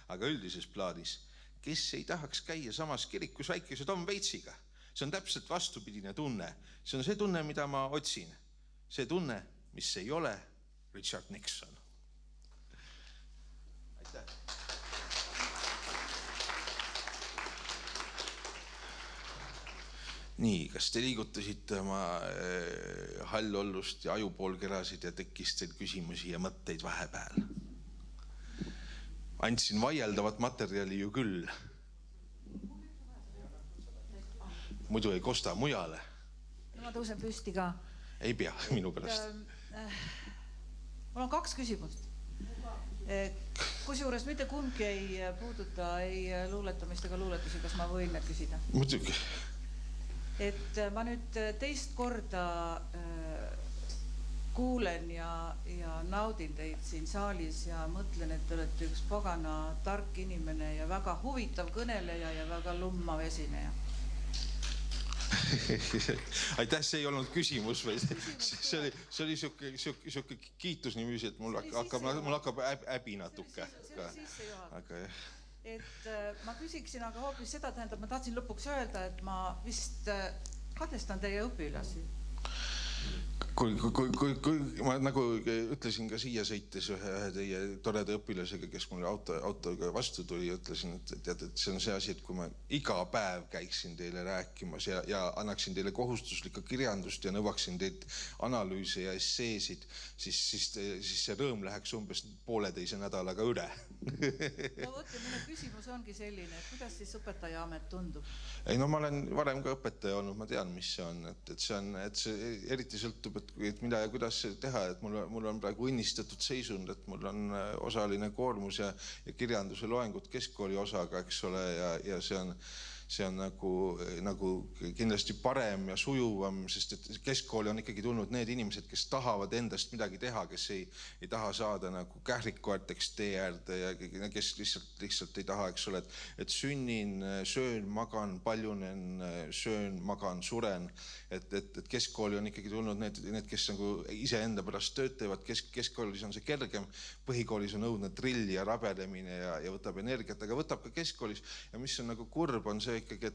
Aga üldises plaanis, kes ei tahaks käia samas kirikus väikese Tom Waitsiga? See on täpselt vastupidine tunne. See on see tunne, mida ma otsin. See tunne, mis ei ole Richard Nixon. Aitäh! Nii, kas te liigutasite oma hallollust ja ajupoolkerasid ja tekkis teil küsimusi ja mõtteid vahepeal? Andsin vaieldavat materjali ju küll. Muidu ei kosta mujale. Ma tõusen püsti ka. Ei pea, minu pärast. Mul on 2 küsimust. Kusjuures mitte kumbki ei puuduta ei luuletamist ega luuletusi, kas ma võin need küsida? Muidugi. Et ma nüüd teist korda kuulen ja naudin teid siin saalis ja mõtlen, et te olete üks pagana tark inimene ja väga huvitav kõneleja ja väga lummav esineja. Aitäh, see ei olnud küsimus, või see oli siuke kiitus niiviisi, et mul hakkab äbi natuke. See oli sissejuhatav. Et ma küsiksin aga hoopis seda, tähendab, ma tahtsin lõpuks öelda, et ma vist kadestan teie õpilasi. Kui ma nagu ütlesin ka siia sõites ühe teie toreda õpilasega, kes mulle autoga vastu tuli, ütlesin, et see on see asi, et kui ma iga päev käiksin teile rääkimas ja annaksin teile kohustuslikku kirjandust ja nõuaksin teid analüüse ja esseesid, siis see rõõm läheks umbes 1,5 nädalaga üle. No võtte, minu küsimus ongi selline, et kuidas siis õpetaja amet tundub? Ei, no ma olen varem ka õpetaja olnud, ma tean, mis see on, et see eriti sõltub, et mida ja kuidas teha, et mul on praegu õnnistatud seisund, et mul on osaline koormus ja kirjanduse loengud keskkooli osaga, eks ole, ja see see on nagu kindlasti parem ja sujuvam, sest et keskkooli on ikkagi tulnud need inimesed, kes tahavad endast midagi teha, kes ei taha saada nagu kährikuarteks tee äärde ja kes lihtsalt ei taha, eks ole, et sünnin, söön, magan, paljunen, söön, magan, suren, et keskkooli on ikkagi tulnud need, kes nagu iseenda pärast tööd teevad, keskkoolis on see kergem, põhikoolis on õudne drill ja rabelemine ja võtab energiat, aga võtab ka keskkoolis ja mis on nagu kurb, on see ikkagi,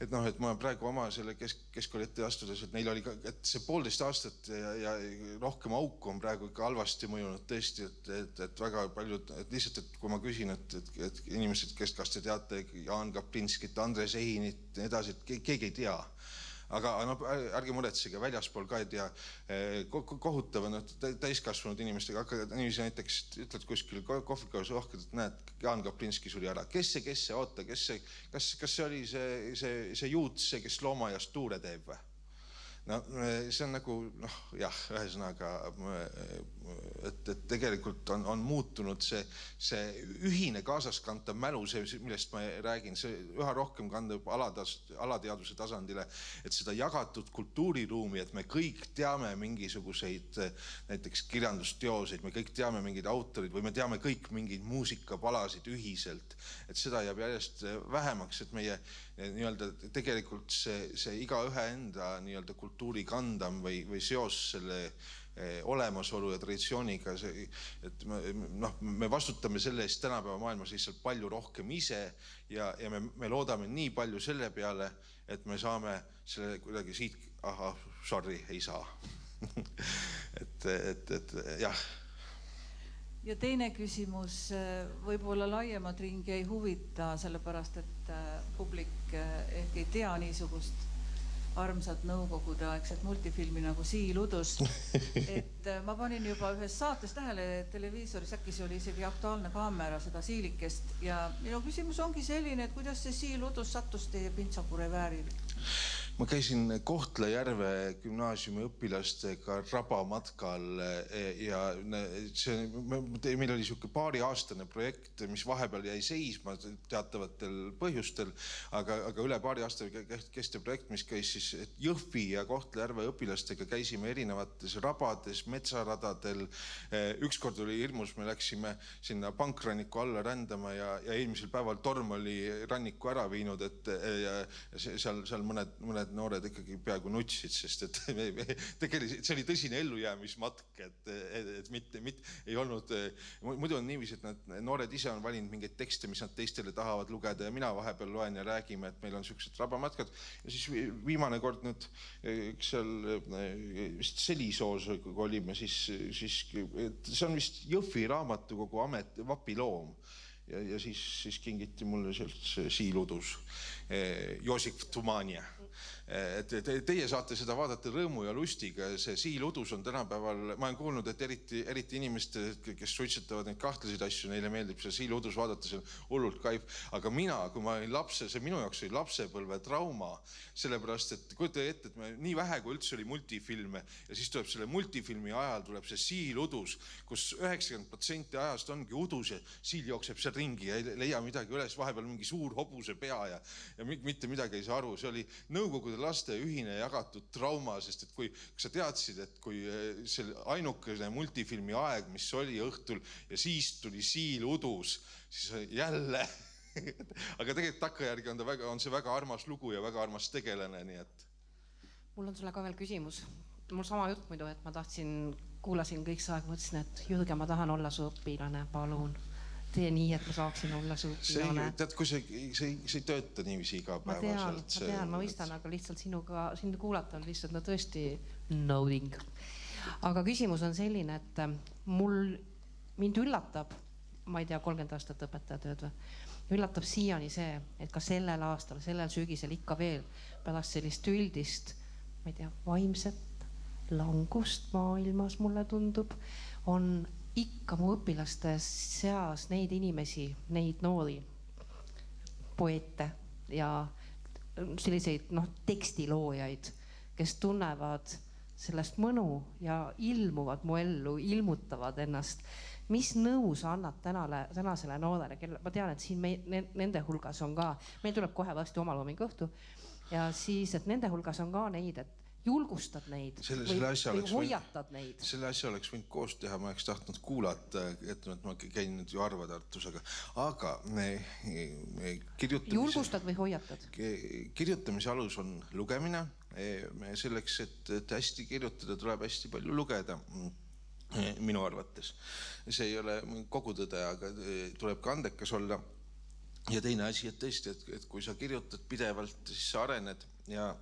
et ma praegu oma selle keskkooli ette astudes, et neil oli ka, et see 1,5 aastat ja rohkem auku on praegu ikka halvasti mõjunud tõesti, et väga paljud, et lihtsalt, et kui ma küsin, et inimesed, kas te teate Jaan Kaplinskit, Andres Ehinit ja nii edasi, et keegi ei tea. Aga ärge muretsege, väljaspool ka ei tea, kohutavad täiskasvanud inimestega, inimesi näiteks ütled kuskil kohvikas ohkad, et näed, Jaan Kaplinski suri ära. Kes see, oota, kas see oli see juut, see, kes loomaaiast tuure teeb või? No see on nagu, jah, ühesõnaga, et tegelikult on muutunud see ühine kaasaskantav mälu, millest ma räägin, see üha rohkem kandub alateaduse tasandile, et seda jagatud kultuuriruumi, et me kõik teame mingisuguseid näiteks kirjandusteoseid, me kõik teame mingeid autorid või me teame kõik mingeid muusikapalasid ühiselt, et seda jääb järjest vähemaks, et meie nii-öelda tegelikult see igaühe enda nii-öelda kultuuri kandam või seos selle olemasolu ja traditsiooniga, et me vastutame selle eest tänapäeva maailmas lihtsalt palju rohkem ise ja me loodame nii palju selle peale, et me saame selle kuidagi siit, sorry, ei saa. et jah. Ja teine küsimus võib-olla laiemat ringi ei huvita, sellepärast et publik ehk ei tea niisugust armsat nõukogude aegset multifilmi nagu Siil udus. Et ma panin juba ühes saates tähele televiisoris, äkki see oli isegi Aktuaalne kaamera seda siilikest ja minu küsimus ongi selline, et kuidas see Siil udus sattus teie Pintsakure vääril? Ma käisin Kohtla-Järve gümnaasiumi õpilastega rabamatkal ja meil oli siuke paariaastane projekt, mis vahepeal jäi seisma teatavatel põhjustel, aga üle paari aasta kestev projekt, mis käis siis Jõhvi ja Kohtla-Järve õpilastega, käisime erinevates rabades, metsaradadel. Ükskord oli hirmus, me läksime sinna pankranniku alla rändama ja eelmisel päeval torm oli ranniku ära viinud, et seal mõned noored ikkagi peaaegu nutsid, sest et tegelikult see oli tõsine ellujäämismatk, et mitte ei olnud, muidu on niiviisi, et need noored ise on valinud mingeid tekste, mis nad teistele tahavad lugeda ja mina vahepeal loen ja räägime, et meil on sellised rabamatkad ja siis viimane kord nüüd seal vist Selisoos olime, siis see on vist Jõhvi raamatukogu amet vapiloom ja siis kingiti mulle sealt Siil udus Joosif Tumania. Teie saate seda vaadata rõõmu ja lustiga, see Siil udus on tänapäeval, ma olen kuulnud, et eriti inimeste, kes suitsetavad neid kahtlaseid asju, neile meeldib see Siil udus vaadata, see on hullult kaif, aga mina, kui ma olin lapse, see minu jaoks oli lapsepõlve trauma, sellepärast, et kujuta ette, et nii vähe kui üldse oli multifilme ja siis tuleb selle multifilmi ajal tuleb see Siil udus, kus 90% ajast ongi udus ja Siil jookseb seal ringi ja ei leia midagi üles, vahepeal mingi suur hobuse pea ja mitte midagi ei saa aru, see oli Nõukogude laste ühine jagatud trauma, sest et kui sa teadsid, et kui see ainukene multifilmi aeg, mis oli õhtul ja siis tuli Siil udus, siis jälle, aga tegelikult takkajärgi on see väga armas lugu ja väga armas tegelane, nii et. Mul on sulle ka veel küsimus. Mul sama jutt muidu, et ma kuulasin kõik see aeg, mõtlesin, et Jürge, ma tahan olla su õpilane, palun. Tee nii, et ma saaksin olla su õpilane. Tead, kui see ei tööta niiviisi igapäevaselt. Ma tean, ma mõistan, aga lihtsalt sind kuulata on lihtsalt tõesti nauding. Aga küsimus on selline, et mind üllatab, ma ei tea, 30 aastat õpetajatööd või, üllatab siiani see, et ka sellel aastal, sellel sügisel ikka veel pärast sellist üldist, ma ei tea, vaimset langust maailmas, mulle tundub, on ikka mu õpilaste seas neid inimesi, neid noori poete ja selliseid tekstiloojaid, kes tunnevad sellest mõnu ja ilmuvad mu ellu, ilmutavad ennast. Mis nõu sa annad tänasele noorele, ma tean, et siin nende hulgas on ka, meil tuleb kohe varsti omaloomingu õhtu ja siis, et nende hulgas on ka neid, et julgustad neid või hoiatad neid. Selle asja oleks võinud koos teha, ma oleks tahtnud kuulata, et ma käin nüüd ju Arva Tartus, aga julgustad või hoiatad? Kirjutamise alus on lugemine. Selleks, et hästi kirjutada, tuleb hästi palju lugeda minu arvates. See ei ole kogu tõde, aga tuleb ka andekas olla. Ja teine asi, et tõesti, et kui sa kirjutad pidevalt, siis sa arened ja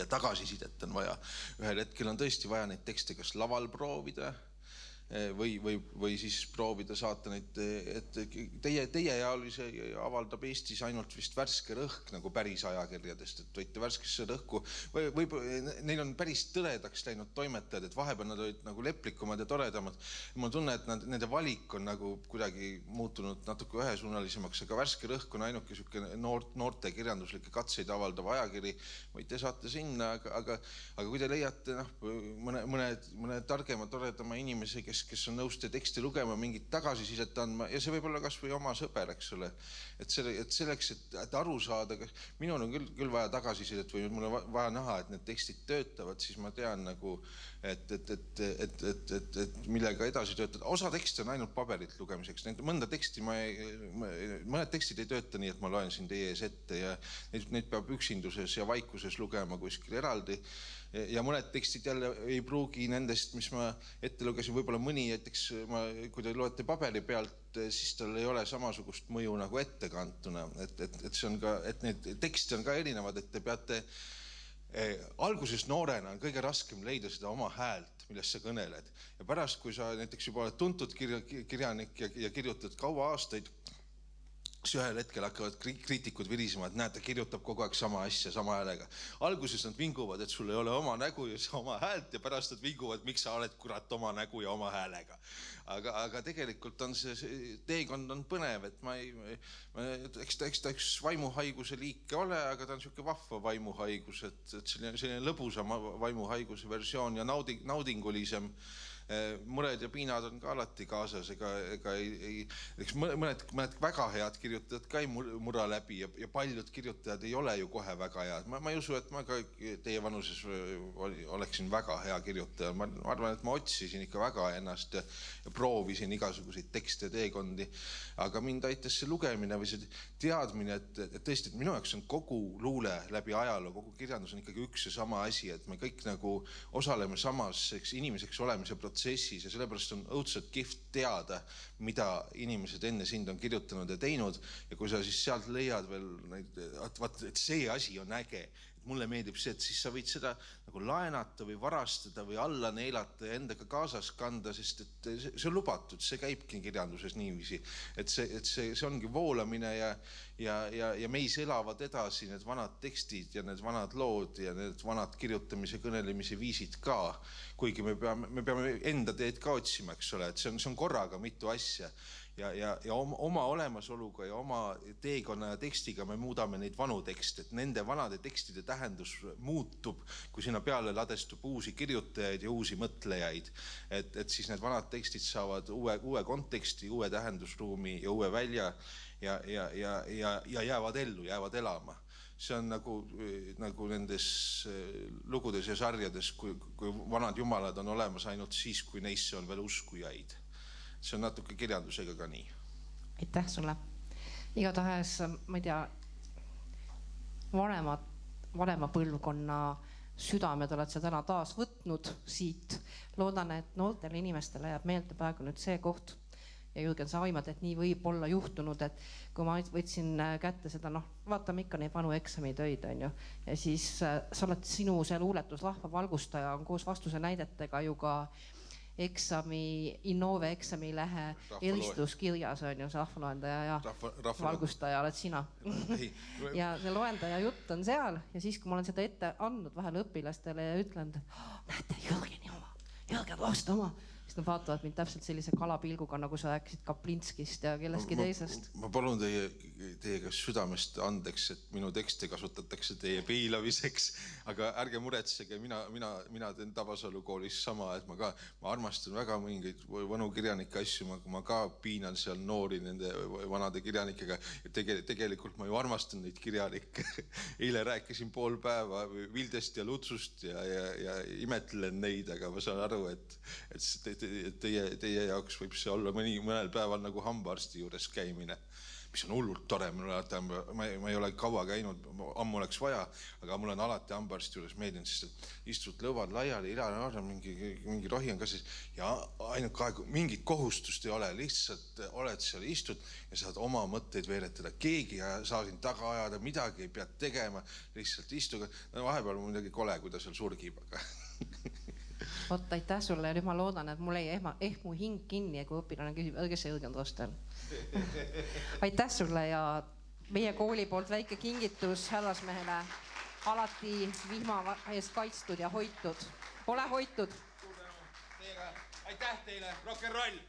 tagasisidet on vaja. Ühel hetkel on tõesti vaja neid tekste kas laval proovida või siis proovida saata neid, et teie jaolise avaldab Eestis ainult vist Värske Rõhk nagu päris ajakirjadest, et võite Värskesse Rõhku või neil on päris tõredaks läinud toimetajad, et vahepeal nad olid nagu leplikumad ja toredamad. Ma tunnen, et nende valik on nagu kuidagi muutunud natuke ühesuunalisemaks, aga Värske Rõhk on ainuke siuke noorte kirjanduslikke katseid avaldav ajakiri, võite saata sinna, aga kui te leiate mõne targema, toredama inimese, kes on nõus te teksti lugema, mingit tagasisidet andma ja see võib olla kas või oma sõber, eks ole. Et selleks, et aru saada, minul on küll vaja tagasisidet või mul on vaja näha, et need tekstid töötavad, siis ma tean nagu, et millega edasi töötada. Osa tekste on ainult paberilt lugemiseks. Mõned tekstid ei tööta nii, et ma loen siin teie ees ette ja neid peab üksinduses ja vaikuses lugema kuskil eraldi. Ja mõned tekstid jälle ei pruugi nendest, mis ma ette lugesin, võib-olla mõni, näiteks kui te loete paberi pealt, siis tal ei ole samasugust mõju nagu ettekantuna. Et see on ka, et need tekste on ka erinevad, et te peate alguses noorena on kõige raskem leida seda oma häält, millest sa kõneled. Ja pärast, kui sa näiteks juba oled tuntud kirjanik ja kirjutad kaua aastaid, siis ühel hetkel hakkavad kriitikud virisema, et näed, ta kirjutab kogu aeg sama asja, sama häälega. Alguses nad vinguvad, et sul ei ole oma nägu ja oma häält ja pärast nad vinguvad, miks sa oled kurat oma nägu ja oma häälega. Aga tegelikult on see teekond on põnev, et eks ta üks vaimuhaiguse liike ole, aga ta on siuke vahva vaimuhaigus, et selline lõbusa vaimuhaiguse versioon ja naudingulisem. Mured ja piinad on ka alati kaasas, mõned väga head kirjutajad ka ei murra läbi ja paljud kirjutajad ei ole ju kohe väga head. Ma ei usu, et ma ka teie vanuses oleksin väga hea kirjutaja. Ma arvan, et ma otsisin ikka väga ennast ja proovisin igasuguseid tekste ja teekondi, aga mind aitas see lugemine või see teadmine, et tõesti, et minu jaoks on kogu luule läbi ajaloo, kogu kirjandus on ikkagi üks ja sama asi, et me kõik nagu osaleme samas inimeseks olemise protsessis ja sellepärast on õudselt kihvt teada, mida inimesed enne sind on kirjutanud ja teinud ja kui sa siis sealt leiad veel, et see asi on äge, mulle meeldib see, et siis sa võid seda nagu laenata või varastada või alla neelata ja endaga kaasas kanda, sest et see on lubatud, see käibki kirjanduses niiviisi, et see ongi voolamine ja meis elavad edasi need vanad tekstid ja need vanad lood ja need vanad kirjutamise kõnelemise viisid ka, kuigi me peame enda teed ka otsima, eks ole, et see on korraga mitu asja. Ja oma olemasoluga ja oma teekonna ja tekstiga me muudame neid vanu tekste, et nende vanade tekstide tähendus muutub, kui sinna peale ladestub uusi kirjutajaid ja uusi mõtlejaid, et siis need vanad tekstid saavad uue konteksti, uue tähendusruumi ja uue välja ja jäävad ellu, jäävad elama. See on nagu nendes lugudes ja sarjades, kui vanad jumalad on olemas ainult siis, kui neisse on veel uskujaid. See on natuke kirjandusega ka nii. Aitäh sulle. Igatahes, ma ei tea, vanema põlvkonna südamed oled sa täna taas võtnud siit. Loodan, et noortele inimestele jääb meelde praegu nüüd see koht. Ja Jürgen, sa aimad, et nii võib olla juhtunud, et kui ma võtsin kätte seda, vaatame ikka neid vanu eksamitöid, on ju. Ja siis sa oled sinu see luuletus Rahva valgustaja on koos vastuse näidetega ju ka Innove eksami lähe eristuskirjas on ju see rahvaloendaja ja valgustaja oled sina. Ja see loendaja jutt on seal ja siis, kui ma olen seda ette andnud vahel õpilastele ja ütlen, et näete, Jürgen vasta oma. siis nad vaatavad mind täpselt sellise kalapilguga, nagu sa rääkisid Kaplinskist ja kellestki teisest. Ma palun teiega südamest andeks, et minu tekste kasutatakse teie piilamiseks, aga ärge muretsege, mina teen Tabasalu koolis sama, et ma armastan väga mingeid vanu kirjanike asju, ma ka piinan seal noori nende vanade kirjanikega ja tegelikult ma ju armastan neid kirjanikke. Eile rääkisin pool päeva Vildest ja Lutsust ja imetlen neid, aga ma saan aru, et teie jaoks võib see olla mõnel päeval nagu hambaarsti juures käimine, mis on hullult tore. Ma ei ole kaua käinud, ammu oleks vaja, aga mul on alati hambaarsti juures meeldinud, sest istud lõvad laiali, mingi rohi on ka siis ja ainult aeg, mingit kohustust ei ole, lihtsalt oled seal, istud ja saad oma mõtteid veeretada. Keegi ei saa sind taga ajada, midagi ei pea tegema, lihtsalt istuga. Vahepeal on midagi kole, kui ta seal surgib, aga Oot, aitäh sulle ja nüüd ma loodan, et mul ei ehmu hing kinni ja kui õpilane küsib, kes see Jürgen Drosten. Aitäh sulle ja meie kooli poolt väike kingitus härrasmehele. Alati vihma eest kaitstud ja hoitud. Ole hoitud. Aitäh teile, rock and roll!